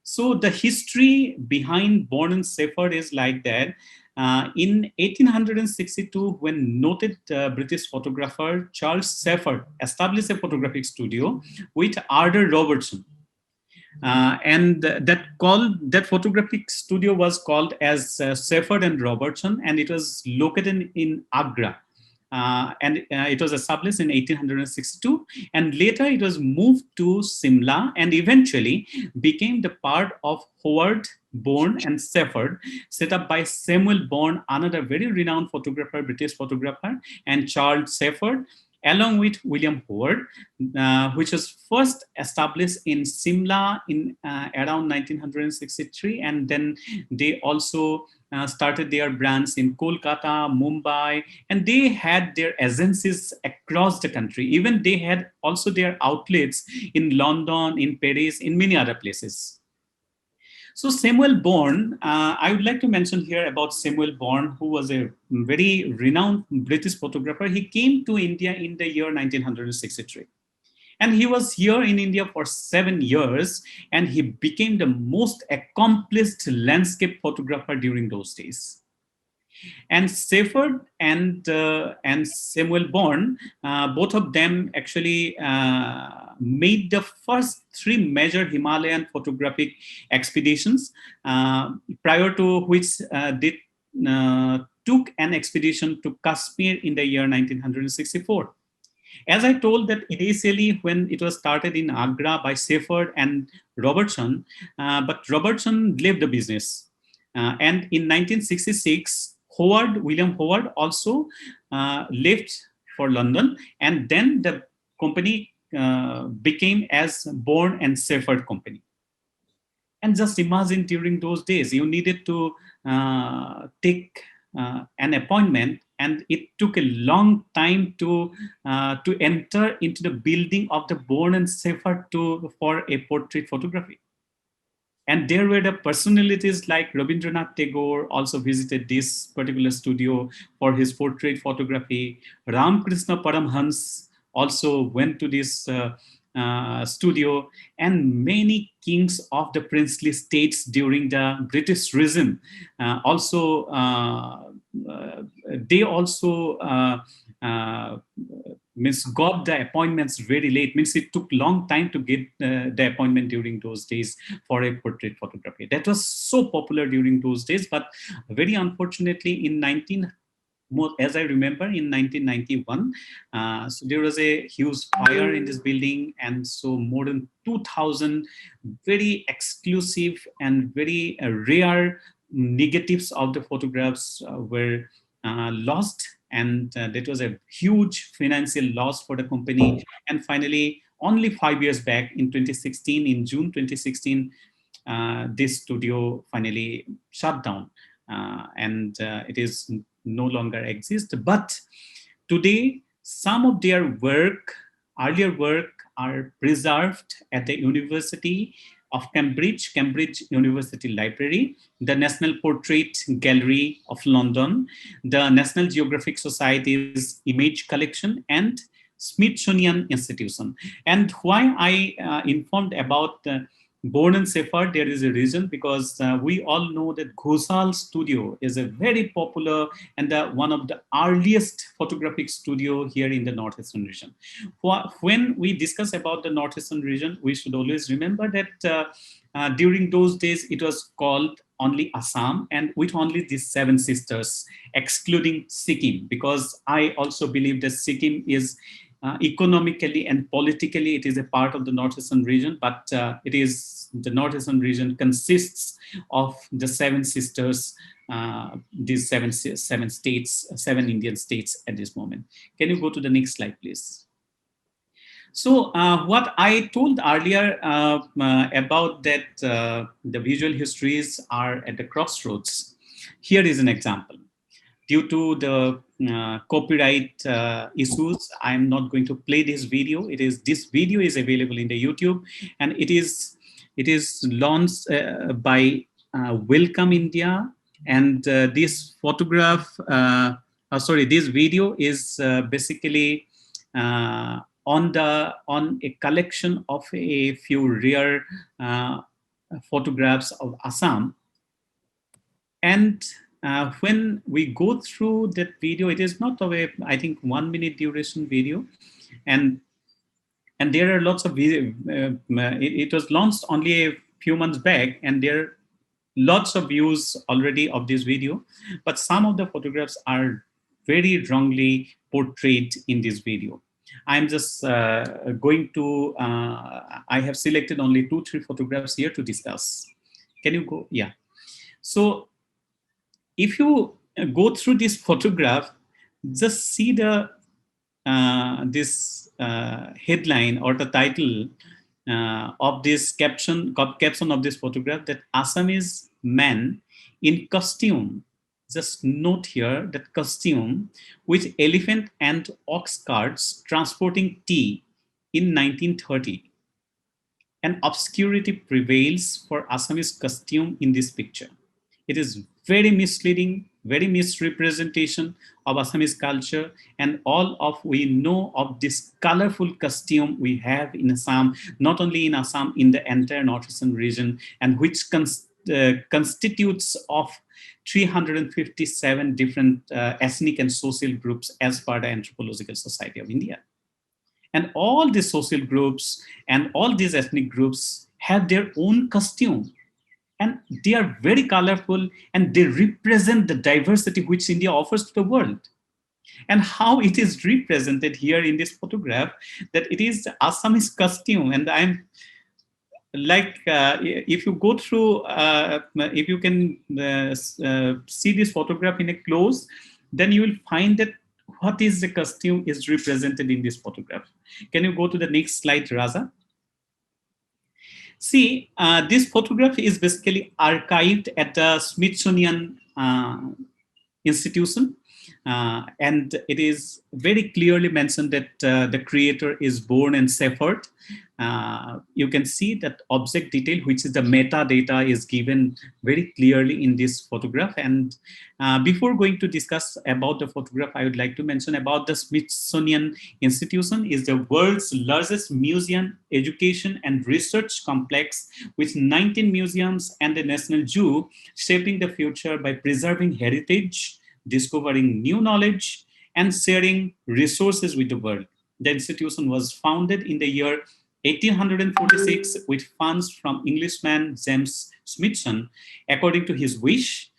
so the history behind Born and Sephard is like that. In 1862, when noted British photographer Charles Shepherd established a photographic studio with Arthur Robertson. And that photographic studio was called as Shepherd and Robertson, and it was located in Agra. And it was established in 1862, and later it was moved to Simla and eventually became the part of Howard, Bourne and Shepherd, set up by Samuel Bourne, another very renowned photographer, British photographer, and Charles Shepherd, along with William Howard, which was first established in Simla in around 1963, and then they also started their brands in Kolkata, Mumbai, and they had their agencies across the country. Even they had also their outlets in London, in Paris, in many other places. So Samuel Bourne, I would like to mention here about Samuel Bourne, who was a very renowned British photographer. He came to India in the year 1963. And he was here in India for 7 years, and he became the most accomplished landscape photographer during those days. And Shepherd and Samuel Bourne, both of them actually made the first 3 major Himalayan photographic expeditions, prior to which they took an expedition to Kashmir in the year 1964. As I told that initially when it was started in Agra by Shepherd and Robertson, but Robertson left the business. And in 1966, William Howard also left for London, and then the company became as Bourne and Shepherd company. And just imagine during those days, you needed to take an appointment, and it took a long time to enter into the building of the Bourne and Shepherd for a portrait photography. And there were the personalities like Rabindranath Tagore also visited this particular studio for his portrait photography. Ramakrishna Paramhans also went to this studio, and many kings of the princely states during the British regime they also got the appointments very late. Means it took long time to get the appointment during those days for a portrait photography. That was so popular during those days, but very unfortunately as I remember, in 1991, so there was a huge fire in this building, and so more than 2,000 very exclusive and very rare negatives of the photographs were lost, and that was a huge financial loss for the company. And finally, only 5 years back in 2016, in June 2016, this studio finally shut down, and it is no longer exist. But today, some of their earlier work, are preserved at the University of Cambridge University Library, the National Portrait Gallery of London, the National Geographic Society's Image Collection, and Smithsonian Institution. And why I informed about Bourne and Shepherd, there is a reason, because we all know that Ghoshal Studio is a very popular and one of the earliest photographic studio here in the Northeastern region. When we discuss about the Northeastern region, we should always remember that during those days, it was called only Assam, and with only these 7 sisters, excluding Sikkim, because I also believe that Sikkim is economically and politically, it is a part of the Northeastern region, but the Northeastern region consists of the 7 sisters, these seven states, 7 Indian states at this moment. Can you go to the next slide, please? So what I told earlier about that the visual histories are at the crossroads. Here is an example. Due to the copyright issues, I'm not going to play this video. This video is available in the YouTube, and it is launched by Welcome India, and this this video is basically on a collection of a few rare photographs of Assam. And when we go through that video, it is not I think 1 minute duration video, and there are lots of video. It was launched only a few months back, and there are lots of views already of this video, but some of the photographs are very wrongly portrayed in this video. I'm just going to, I have selected only 2-3 photographs here to discuss. Can you go? Yeah. So if you go through this photograph, just see the this headline or the title of this caption of this photograph, that Assamese man in costume. Just note here that costume with elephant and ox carts transporting tea in 1930. An obscurity prevails for Assamese costume in this picture. It is very misleading, very misrepresentation of Assamese culture, and all of we know of this colorful costume we have in Assam, not only in Assam, in the entire northeastern region, and which constitutes of 357 different ethnic and social groups as per the Anthropological Society of India. And all these social groups and all these ethnic groups have their own costume. And they are very colorful, and they represent the diversity which India offers to the world. And how it is represented here in this photograph, that it is Assamese costume. And I'm like, if you go through, if you can see this photograph in a close, then you will find that what is the costume is represented in this photograph. Can you go to the next slide, Raza? See, this photograph is basically archived at the Smithsonian Institution. And it is very clearly mentioned that the creator is born in Sephard. You can see that object detail, which is the metadata, is given very clearly in this photograph. And before going to discuss about the photograph, I would like to mention about the Smithsonian Institution is the world's largest museum, education and research complex with 19 museums and a national zoo, shaping the future by preserving heritage, discovering new knowledge, and sharing resources with the world. The institution was founded in the year 1846 with funds from Englishman James Smithson, according to his wish,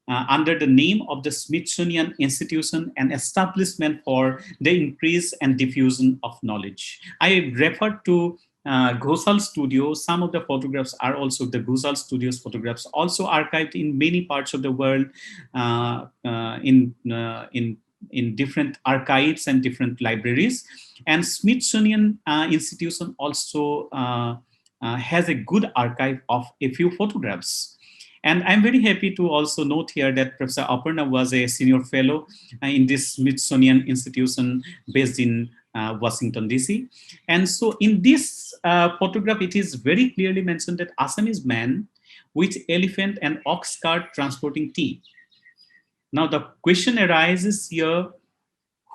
under the name of the Smithsonian Institution, an establishment for the increase and diffusion of knowledge. I refer to Ghosal Studio. Some of the photographs are also the Ghosal Studios photographs, also archived in many parts of the world, in different archives and different libraries. And Smithsonian Institution also has a good archive of a few photographs. And I'm very happy to also note here that Professor Aparna was a senior fellow in this Smithsonian Institution based in Washington, D.C. And so in this photograph, it is very clearly mentioned that Assamese man with elephant and ox cart transporting tea. Now the question arises here,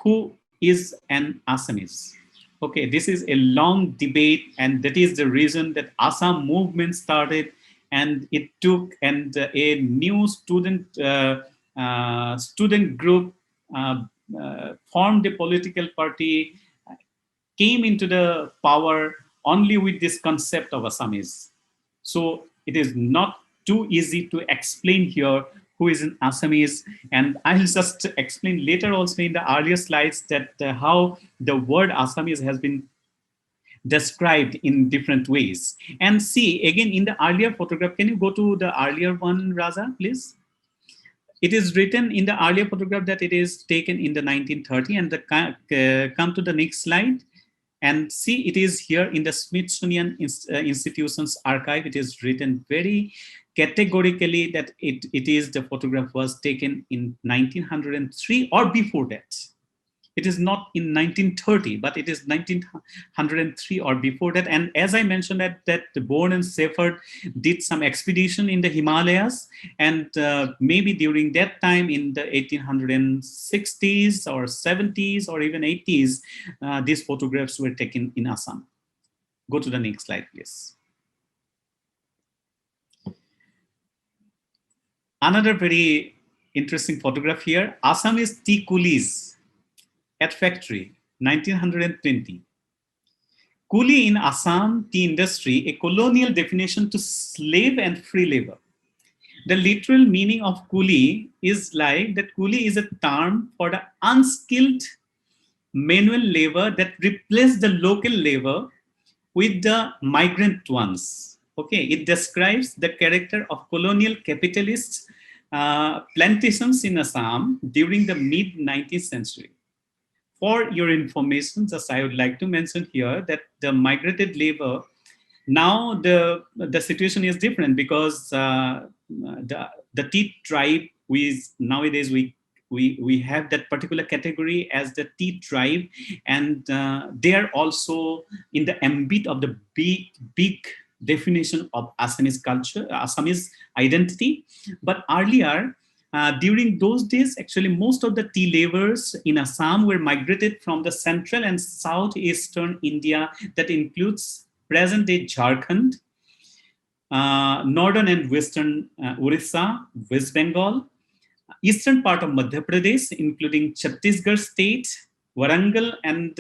who is an Assamese? Okay, this is a long debate, and that is the reason that Assam movement started, and it took, and a new student group formed a political party, came into the power only with this concept of Assamese. So it is not too easy to explain here who is an Assamese, and I'll just explain later also in the earlier slides that how the word Assamese has been described in different ways. And see, again, in the earlier photograph, can you go to the earlier one, Raza, please? It is written in the earlier photograph that it is taken in the 1930, and come to the next slide. And see, it is here in the Smithsonian Institution's archive. It is written very categorically that it is the photograph was taken in 1903 or before that. It is not in 1930, but it is 1903 or before that. And as I mentioned that the Bourne and Sephard did some expedition in the Himalayas, and maybe during that time in the 1860s or 70s or even 80s, these photographs were taken in Assam. Go to the next slide, please. Another very interesting photograph here. Assam is tea coolies at factory, 1920. Coolie in Assam tea industry, a colonial definition to slave and free labor. The literal meaning of coolie is like that coolie is a term for the unskilled manual labor that replaced the local labor with the migrant ones. Okay, it describes the character of colonial capitalists plantations in Assam during the mid 19th century. For your information, just I would like to mention here that the migrated labor, now the situation is different because the tea tribe, nowadays we have that particular category as the tea tribe, and they are also in the ambit of the big definition of Assamese culture, Assamese identity. But earlier, during those days, actually, most of the tea laborers in Assam were migrated from the central and southeastern India, that includes present-day Jharkhand, northern and western Orissa, West Bengal, eastern part of Madhya Pradesh, including Chhattisgarh state, Warangal and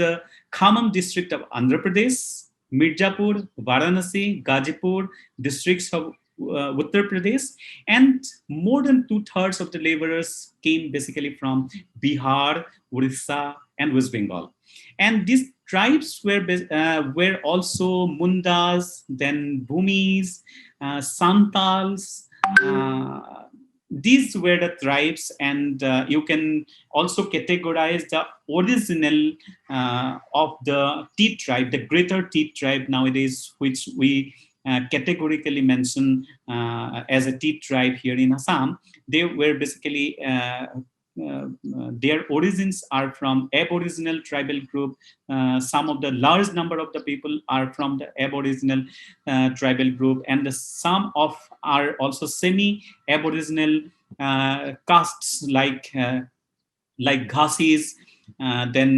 Khammam district of Andhra Pradesh, Mirzapur, Varanasi, Gazipur districts of Uttar Pradesh, and more than 2/3 of the laborers came basically from Bihar, Orissa, and West Bengal. And these tribes were also Mundas, then Bhumis, Santals. These were the tribes, and you can also categorize the original of the tea tribe, the greater tea tribe nowadays, which we categorically mention as a tea tribe here in Assam. They were basically their origins are from Aboriginal tribal group. Some of the large number of the people are from the Aboriginal tribal group, and some of are also semi-Aboriginal castes like Ghasis, then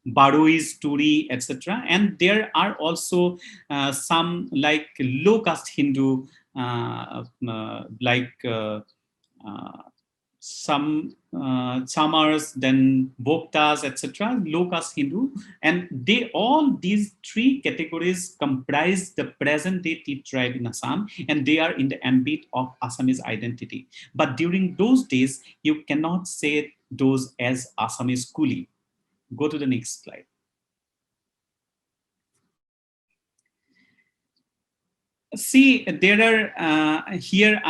Barois, Turi, etc. And there are also some like low caste Hindu, like some Chamars, then Bhoktas, etc., low caste Hindu, and these three categories comprise the present day tea tribe in Assam, and they are in the ambit of Assamese identity. But during those days, you cannot say those as Assamese coolie. Go to the next slide. See, there are here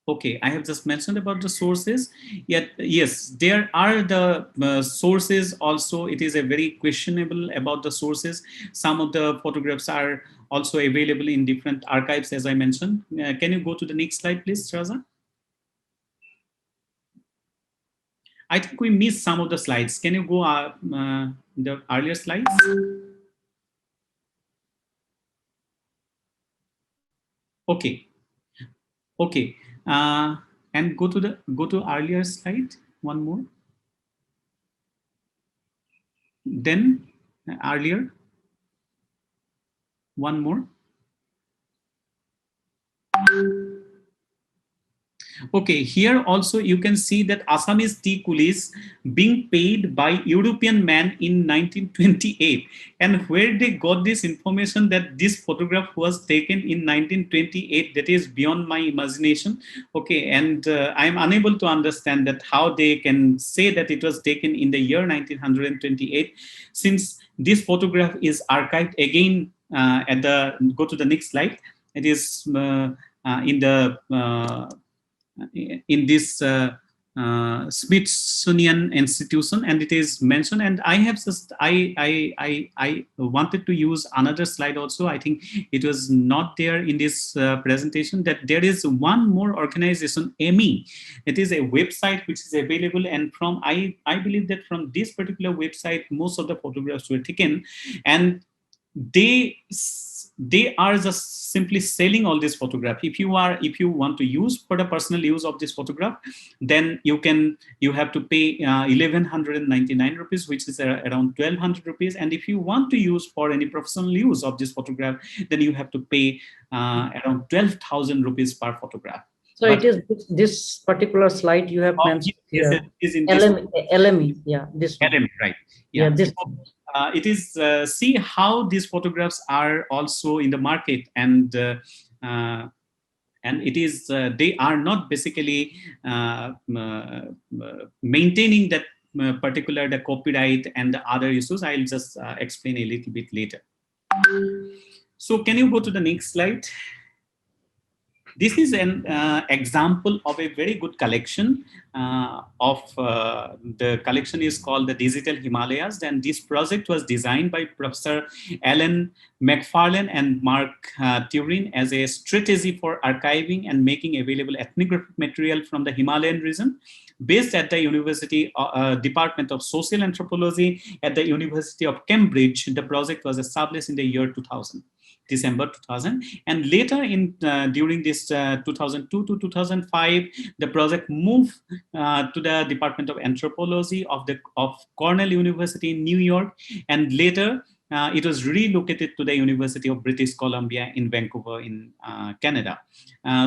okay, I have just mentioned about the sources. Yet, yes, there are the sources also. It is a very questionable about the sources. Some of the photographs are also available in different archives, as I mentioned. Can you go to the next slide, please, Raza? I think we missed some of the slides. Can you go the earlier slides? Okay. Okay. And go to earlier slide. One more. Then earlier. One more. Okay, here also you can see that Assamese tea coolies being paid by European man in 1928. And where they got this information that this photograph was taken in 1928, that is beyond my imagination. Okay, and I'm unable to understand that how they can say that it was taken in the year 1928, since this photograph is archived again go to the next slide. It is in this Smithsonian Institution, and it is mentioned. And I have just I wanted to use another slide also. I think it was not there in this presentation, that there is one more organization, EMI. It is a website which is available, and from I believe that from this particular website most of the photographs were taken, and they they are just simply selling all this photograph. If you want to use for the personal use of this photograph, then you have to pay 1199 rupees, which is around 1200 rupees. And if you want to use for any professional use of this photograph, then you have to pay around 12,000 rupees per photograph. So it is this particular slide you have mentioned here. Is in LME, yeah, this one. LME, right? Yeah, this. It is see how these photographs are also in the market, and it is they are not basically maintaining that particular the copyright and the other issues. I'll just explain a little bit later. So can you go to the next slide? This is an example of a very good collection the collection is called the Digital Himalayas, and this project was designed by Professor Alan McFarlane and Mark Turin as a strategy for archiving and making available ethnographic material from the Himalayan region, based at the University Department of Social Anthropology at the University of Cambridge. The project was established in the year 2000. December 2000, and later during this 2002 to 2005, the project moved to the Department of Anthropology of Cornell University in New York, and later it was relocated to the University of British Columbia in Vancouver in Canada.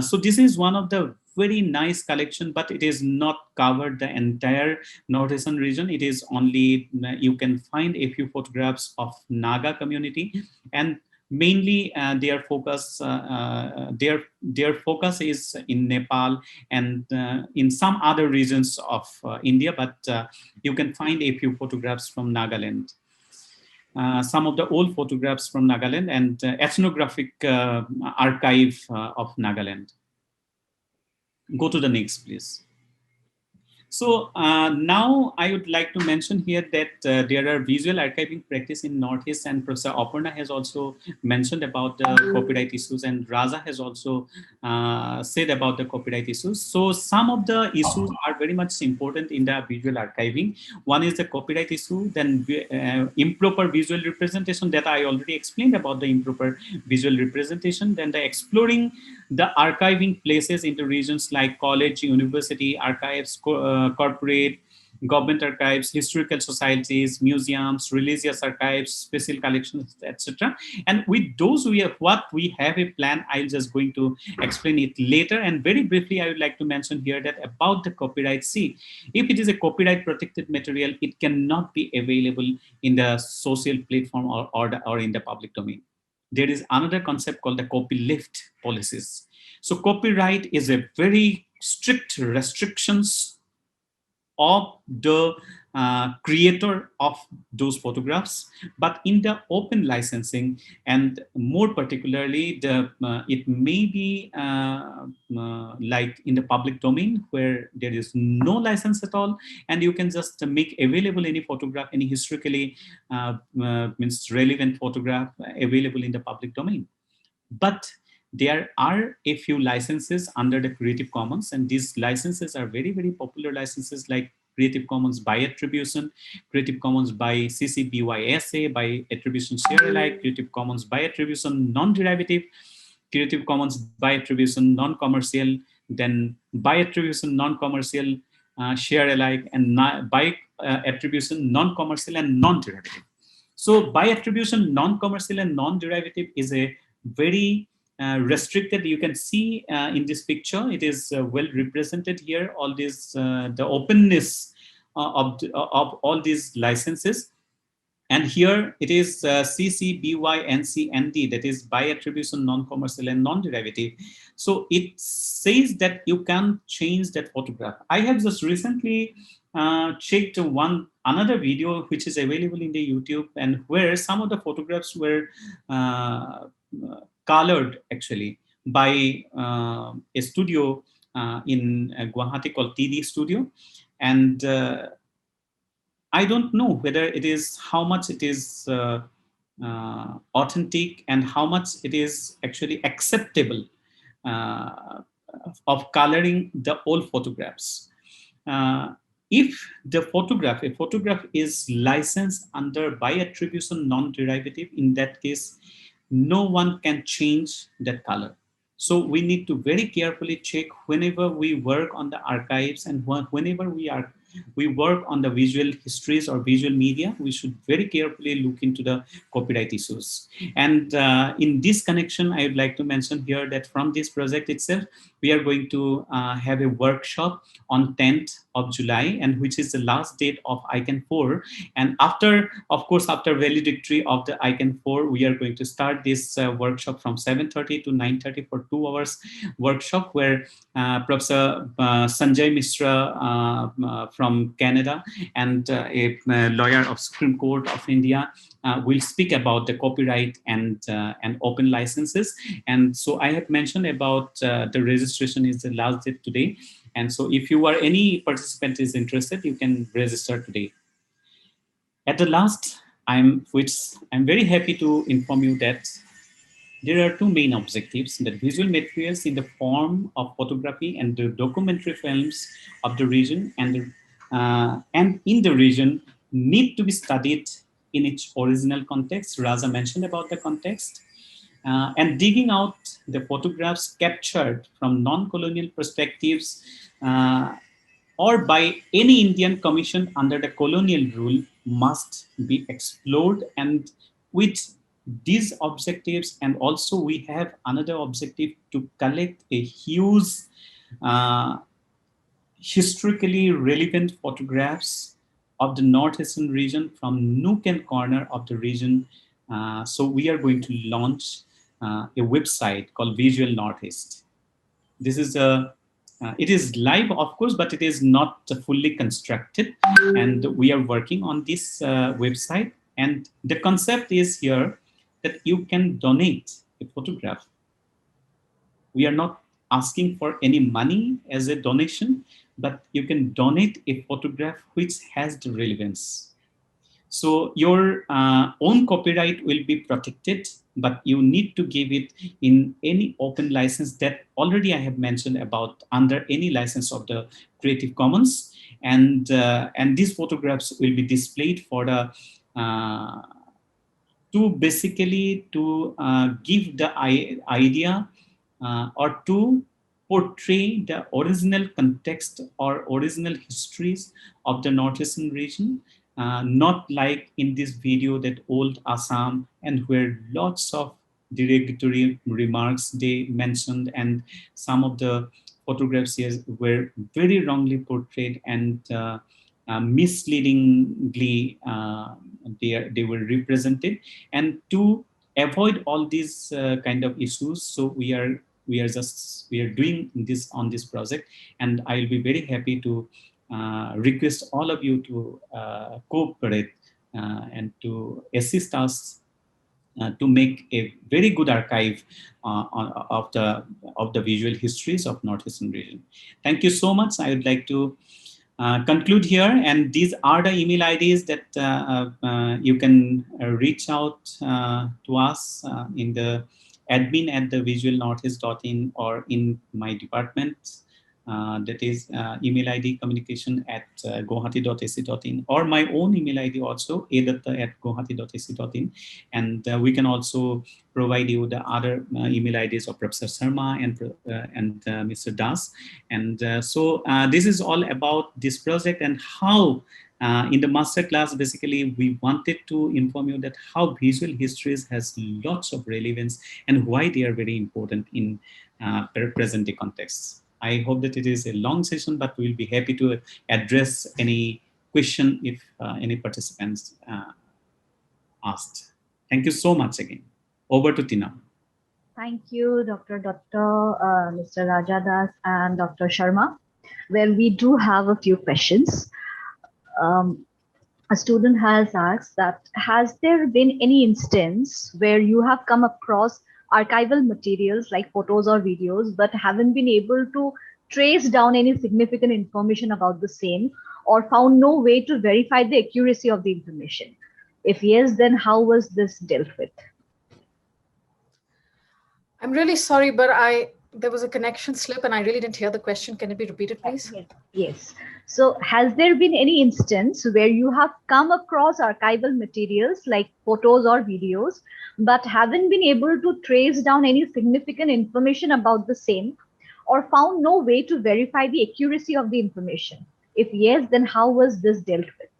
So this is one of the very nice collection, but it is not covered the entire Northeastern region. It is only, you can find a few photographs of Naga community, and mainly their focus is in Nepal and in some other regions of India, but you can find a few photographs from Nagaland. Some of the old photographs from Nagaland and ethnographic archive of Nagaland. Go to the next, please. So now I would like to mention here that there are visual archiving practice in Northeast, and Professor Aparna has also mentioned about the copyright issues, and Raja has also said about the copyright issues. So some of the issues are very much important in the visual archiving. One is the copyright issue, then improper visual representation that I already explained about the improper visual representation, then the exploring the archiving places into regions like college, university, archives, corporate, government archives, historical societies, museums, religious archives, special collections, etc. And with those, what we have a plan. I'm just going to explain it later. And very briefly, I would like to mention here that about the copyright. See, if it is a copyright protected material, it cannot be available in the social platform or in the public domain. There is another concept called the copyleft policies. So copyright is a very strict restrictions of the creator of those photographs, but in the open licensing, and more particularly, it may be like in the public domain where there is no license at all, and you can just make available any photograph, any historically means relevant photograph available in the public domain. But there are a few licenses under the Creative Commons, and these licenses are very, very popular licenses like Creative Commons by attribution, Creative Commons by CC BY SA, by attribution share alike, Creative Commons by attribution non-derivative, Creative Commons by attribution non-commercial, then by attribution non-commercial, share alike, and by attribution non-commercial and non-derivative. So by attribution non-commercial and non-derivative is a very restricted. You can see in this picture, it is well represented here, all this, the openness of all these licenses. And here it is CC, BY, NC, ND, that is by attribution, non-commercial and non-derivative. So it says that you can change that photograph. I have just recently checked another video which is available in the YouTube, and where some of the photographs were colored actually by a studio in Guwahati called TD Studio. And I don't know whether it is, how much it is authentic and how much it is actually acceptable of coloring the old photographs. If a photograph is licensed under by attribution non-derivative, in that case, no one can change that color. So we need to very carefully check whenever we work on the archives and whenever we work on the visual histories or visual media, we should very carefully look into the copyright issues. And in this connection, I would like to mention here that from this project itself, we are going to have a workshop on 10th of July, and which is the last date of ICAN4. And after, of course, after valedictory of the ICAN4, we are going to start this workshop from 7:30 to 9:30 for 2 hours workshop, where Professor Sanjay Mishra from Canada and a lawyer of Supreme Court of India will speak about the copyright and open licenses. And so I have mentioned about the registration is the last date today. And so if you are any participant is interested, you can register today. At the last, I'm very happy to inform you that there are two main objectives: that visual materials in the form of photography and the documentary films of the region and in the region need to be studied in its original context. Raja mentioned about the context. And digging out the photographs captured from non-colonial perspectives or by any Indian commission under the colonial rule must be explored. And with these objectives, and also we have another objective to collect a huge historically relevant photographs of the northeastern region from nook and corner of the region. So we are going to launch a website called Visual Northeast. This is it is live, of course, but it is not fully constructed, and we are working on this website. And the concept is here that you can donate a photograph. We are not asking for any money as a donation, but you can donate a photograph which has the relevance. So your own copyright will be protected, but you need to give it in any open license that already I have mentioned about, under any license of the Creative Commons. And these photographs will be displayed for the to basically to give the idea or to portray the original context or original histories of the northeastern region, not like in this video that old Assam, and where lots of derogatory remarks they mentioned, and some of the photographs here were very wrongly portrayed and misleadingly they were represented. And to avoid all these kind of issues, so we are doing this on this project, and I'll be very happy to request all of you to cooperate and to assist us to make a very good archive of the visual histories of northeastern region. Thank you so much. I would like to conclude here, and these are the email IDs that you can reach out to us in the admin@thevisualnortheast.in or in my department, that is email ID communication@guwahati.ac.in, or my own email ID also, adutta@guwahati.ac.in. And we can also provide you the other email IDs of Professor Sharma and Mr. Das. And so this is all about this project, and how in the masterclass, basically, we wanted to inform you that how visual histories has lots of relevance and why they are very important in present day contexts. I hope that it is a long session, but we'll be happy to address any question if any participants asked. Thank you so much again. Over to Tina. Thank you, Dr. Dutta, Mr. Rajadas, and Dr. Sharma. Well, we do have a few questions. A student has asked that, has there been any instance where you have come across archival materials like photos or videos, but haven't been able to trace down any significant information about the same, or found no way to verify the accuracy of the information? If yes, then how was this dealt with? I'm really sorry, but There was a connection slip and I really didn't hear the question. Can it be repeated, please? Yes. Yes. So, has there been any instance where you have come across archival materials like photos or videos, but haven't been able to trace down any significant information about the same, or found no way to verify the accuracy of the information? If yes, then how was this dealt with?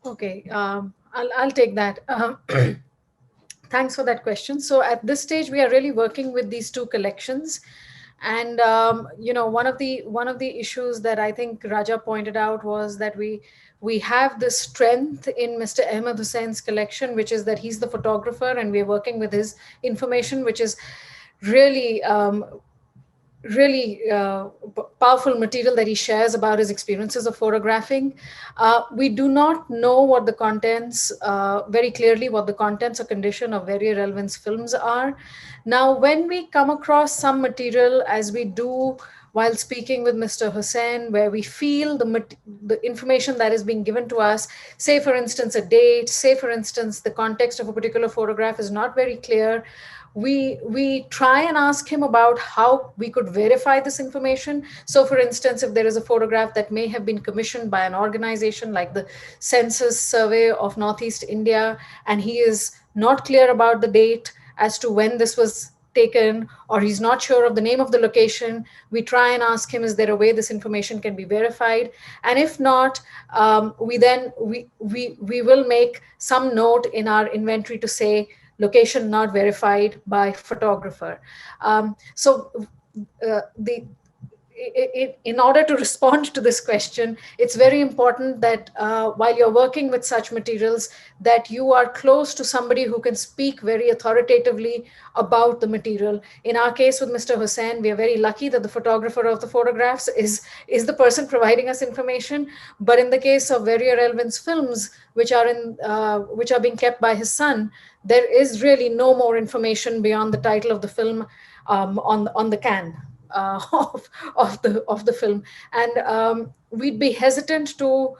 Okay, I'll take that. Thanks for that question. So at this stage, we are really working with these two collections, and one of the issues that I think Raja pointed out was that we have this strength in Mr. Ahmed Hussein's collection, which is that he's the photographer, and we're working with his information, which is really powerful material that he shares about his experiences of photographing. We do not know what the contents, very clearly, what the contents or condition of very relevance films are. Now, when we come across some material, as we do while speaking with Mr. Hussain, where we feel the information that is being given to us, say, for instance, a date, say, for instance, the context of a particular photograph is not very clear, we try and ask him about how we could verify this information. So for instance, if there is a photograph that may have been commissioned by an organization like the Census Survey of Northeast India, and he is not clear about the date as to when this was taken, or he's not sure of the name of the location, we try and ask him, is there a way this information can be verified? And if not, we will make some note in our inventory to say location not verified by photographer. So the in order to respond to this question, it's very important that while you're working with such materials, that you are close to somebody who can speak very authoritatively about the material. In our case with Mr. Hussain, we are very lucky that the photographer of the photographs is the person providing us information. But in the case of very relevance films, which are being kept by his son, there is really no more information beyond the title of the film on the can. Of the film, and we'd be hesitant to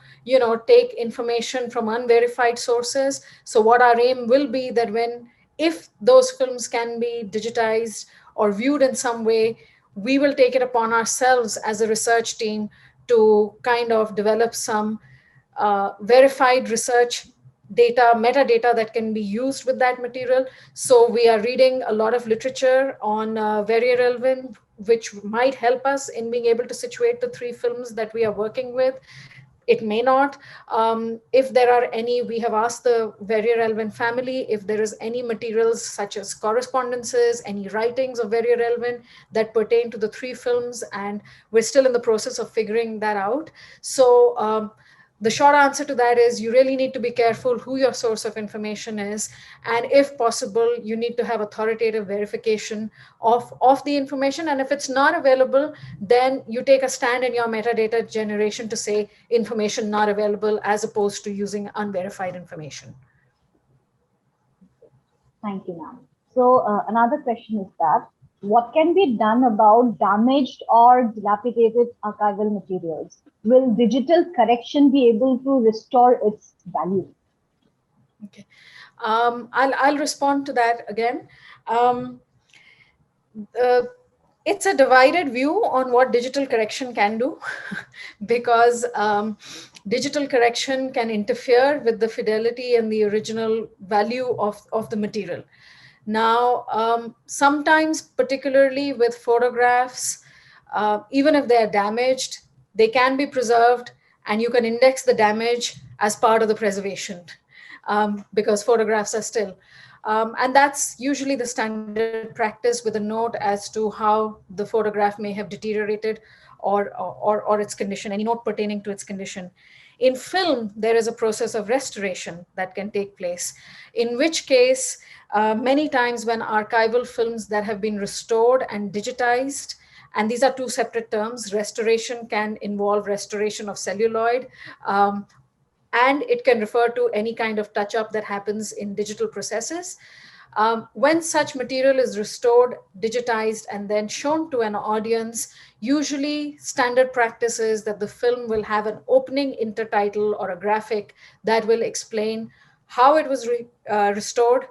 take information from unverified sources. So what our aim will be, that if those films can be digitized or viewed in some way, we will take it upon ourselves as a research team to kind of develop some verified research data, metadata that can be used with that material. So we are reading a lot of literature on very relevant, which might help us in being able to situate the three films that we are working with. It may not. If there are any, we have asked the very relevant family if there is any materials such as correspondences, any writings of very relevant that pertain to the three films, and we're still in the process of figuring that out. So the short answer to that is you really need to be careful who your source of information is. And if possible, you need to have authoritative verification of the information. And if it's not available, then you take a stand in your metadata generation to say information not available, as opposed to using unverified information. Thank you, ma'am. So another question is that what can be done about damaged or dilapidated archival materials? Will digital correction be able to restore its value? Okay, I'll respond to that again. It's a divided view on what digital correction can do, because digital correction can interfere with the fidelity and the original value of the material. Now, sometimes, particularly with photographs, even if they're damaged, they can be preserved, and you can index the damage as part of the preservation, because photographs are still. And that's usually the standard practice, with a note as to how the photograph may have deteriorated or its condition, any note pertaining to its condition. In film, there is a process of restoration that can take place, in which case, many times when archival films that have been restored and digitized, and these are two separate terms, restoration can involve restoration of celluloid, and it can refer to any kind of touch-up that happens in digital processes. When such material is restored, digitized, and then shown to an audience, usually standard practice is that the film will have an opening intertitle or a graphic that will explain how it was restored,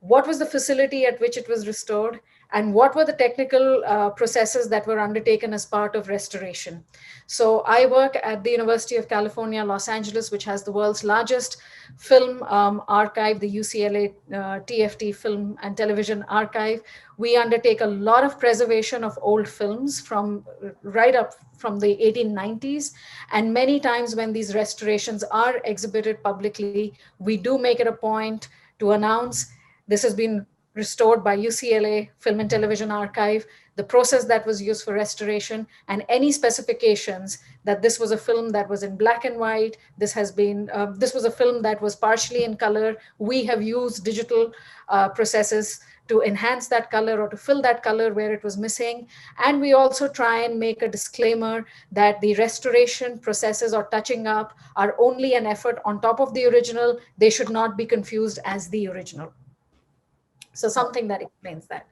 what was the facility at which it was restored, and what were the technical processes that were undertaken as part of restoration. So I work at the University of California, Los Angeles, which has the world's largest film archive, the UCLA TFT Film and Television Archive. We undertake a lot of preservation of old films from right up from the 1890s. And many times when these restorations are exhibited publicly, we do make it a point to announce this has been restored by UCLA Film and Television Archive, the process that was used for restoration, and any specifications that this was a film that was in black and white. This was a film that was partially in color. We have used digital processes to enhance that color or to fill that color where it was missing. And we also try and make a disclaimer that the restoration processes or touching up are only an effort on top of the original. They should not be confused as the original. So something that explains that.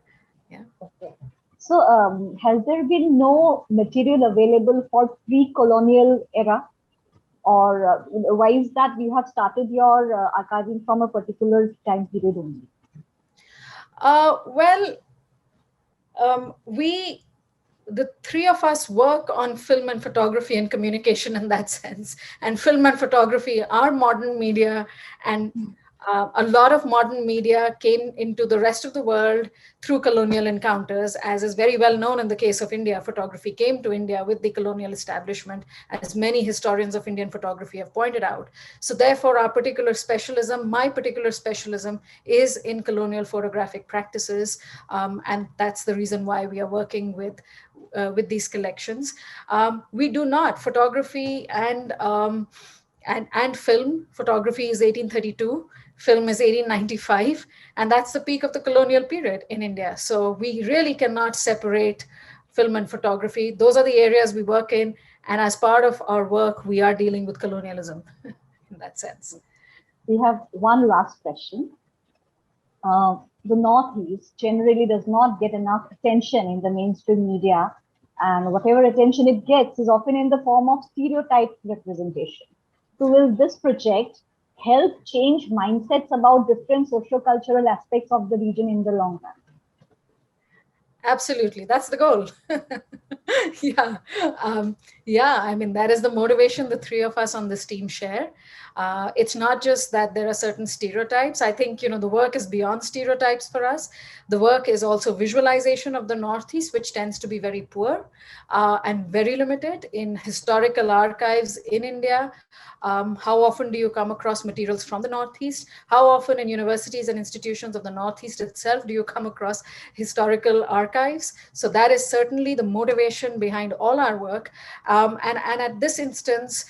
Yeah. Okay. So has there been no material available for pre-colonial era? Or why is that you have started your archiving from a particular time period only? The three of us work on film and photography and communication in that sense. And film and photography are modern media, and a lot of modern media came into the rest of the world through colonial encounters, as is very well known in the case of India. Photography came to India with the colonial establishment, as many historians of Indian photography have pointed out. So therefore, my particular specialism is in colonial photographic practices. And that's the reason why we are working with these collections. We do not, photography and film. Photography is 1832, film is 1895, and that's the peak of the colonial period in India. So we really cannot separate film and photography. Those are the areas we work in, and as part of our work, we are dealing with colonialism in that sense. We have one last question. The Northeast generally does not get enough attention in the mainstream media, and whatever attention it gets is often in the form of stereotype representation. So will this project help change mindsets about different socio-cultural aspects of the region in the long run? Absolutely, that's the goal. Yeah, I mean, that is the motivation the three of us on this team share. It's not just that there are certain stereotypes. I think, the work is beyond stereotypes for us. The work is also visualization of the Northeast, which tends to be very poor and very limited in historical archives in India. How often do you come across materials from the Northeast? How often in universities and institutions of the Northeast itself do you come across historical archives? So that is certainly the motivation behind all our work. And at this instance,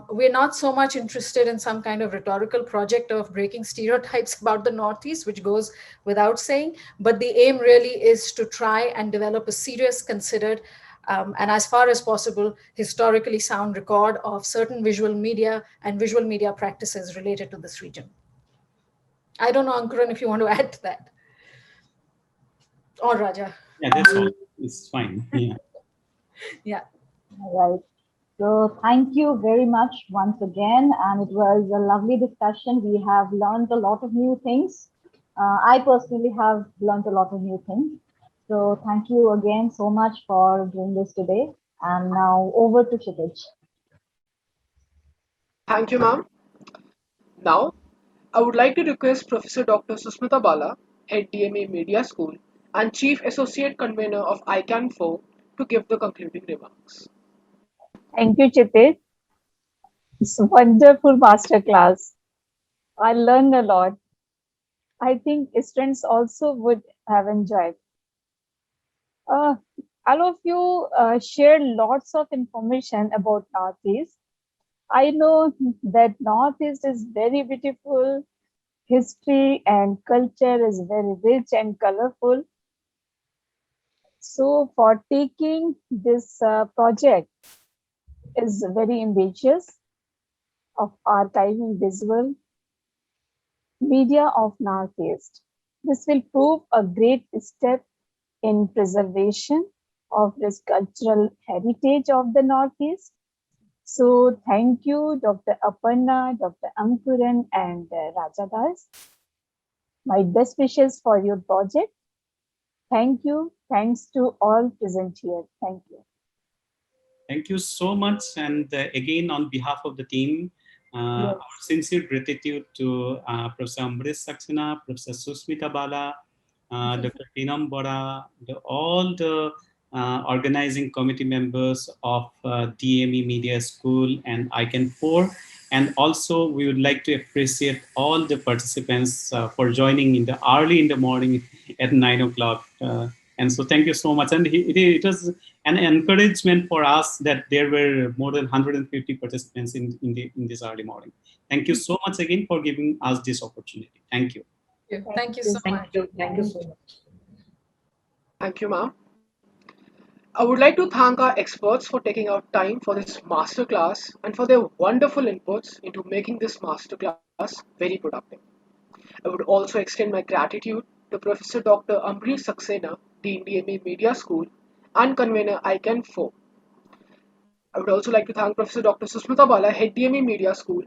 we're not so much interested in some kind of rhetorical project of breaking stereotypes about the Northeast, which goes without saying, but the aim really is to try and develop a serious, considered, and as far as possible, historically sound record of certain visual media and visual media practices related to this region. I don't know, Ankuran, if you want to add to that. Or Raja. Yeah, that's all. It's fine. Yeah. Yeah. All right. So thank you very much once again. And it was a lovely discussion. We have learned a lot of new things. I personally have learned a lot of new things. So thank you again so much for doing this today. And now over to Kshitij. Thank you, ma'am. Now, I would like to request Professor Dr. Susmita Bala, Head DMA Media School and Chief Associate Convener of ICAN4, to give the concluding remarks. Thank you, Kshitij. It's a wonderful masterclass. I learned a lot. I think students also would have enjoyed. All of you shared lots of information about Northeast. I know that Northeast is very beautiful. History and culture is very rich and colorful. So for taking this project is very ambitious of archiving visual media of Northeast. This will prove a great step in preservation of this cultural heritage of the Northeast. So thank you, Dr. Aparna, Dr. Ankuran, and Rajadas. My best wishes for your project. Thank you. Thanks to all present here. Thank you. Thank you so much. And again, on behalf of the team, our Yes. sincere gratitude to Professor Ambrish Saxena, Professor Susmita Bala, Dr. Tinam Bora, all the organizing committee members of DME Media School and ICAN4. And also, we would like to appreciate all the participants for joining in the early in the morning at 9 o'clock. And so thank you so much. And it was an encouragement for us that there were more than 150 participants in this early morning. Thank you so much again for giving us this opportunity. Thank you. Thank you so much. Thank you so much. Thank you, ma'am. I would like to thank our experts for taking out time for this masterclass and for their wonderful inputs into making this masterclass very productive. I would also extend my gratitude to Professor Dr. Ambrish Saxena, Dean DME Media School, and convener ICAN4. I would also like to thank Professor Dr. Susmita Bala, Head DME Media School,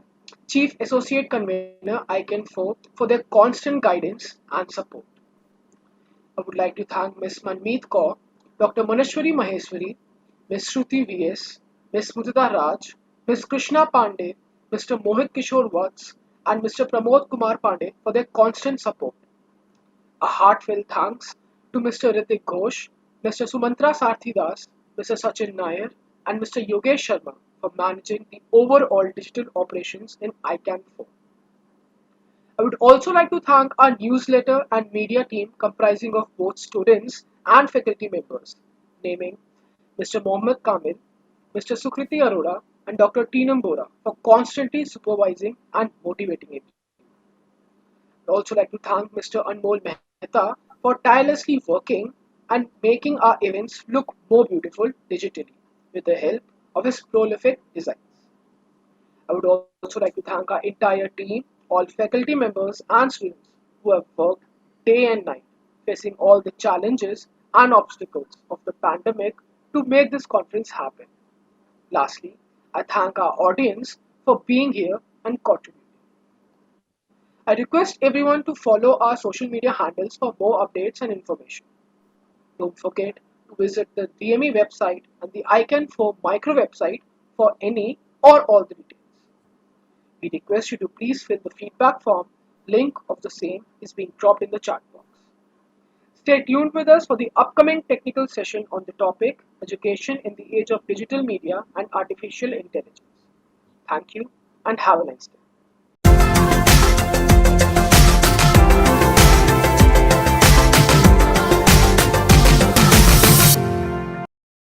Chief Associate Convener ICAN4, for their constant guidance and support. I would like to thank Ms. Manmeet Kaur, Dr. Manashwari Maheswari, Ms. Shruti V.S., Ms. Mudita Raj, Ms. Krishna Pandey, Mr. Mohit Kishore Vats, and Mr. Pramod Kumar Pandey for their constant support. A heartfelt thanks to Mr. Ritik Ghosh, Mr. Sumantra Sarthidas, Mr. Sachin Nair, and Mr. Yogesh Sharma for managing the overall digital operations in ICAN4. I would also like to thank our newsletter and media team comprising of both students and faculty members, naming Mr. Mohammed Kamil, Mr. Sukriti Arora, and Dr. Teenam Bora for constantly supervising and motivating it. I'd also like to thank Mr. Anmol Mehta for tirelessly working and making our events look more beautiful digitally with the help of his prolific designs. I would also like to thank our entire team, all faculty members and students who have worked day and night, facing all the challenges and obstacles of the pandemic to make this conference happen. Lastly, I thank our audience for being here and contributing. I request everyone to follow our social media handles for more updates and information. Don't forget to visit the DME website and the ICAN4 micro website for any or all the details. We request you to please fill the feedback form. Link of the same is being dropped in the chat box. Stay tuned with us for the upcoming technical session on the topic Education in the Age of Digital Media and Artificial Intelligence. Thank you and have a nice day.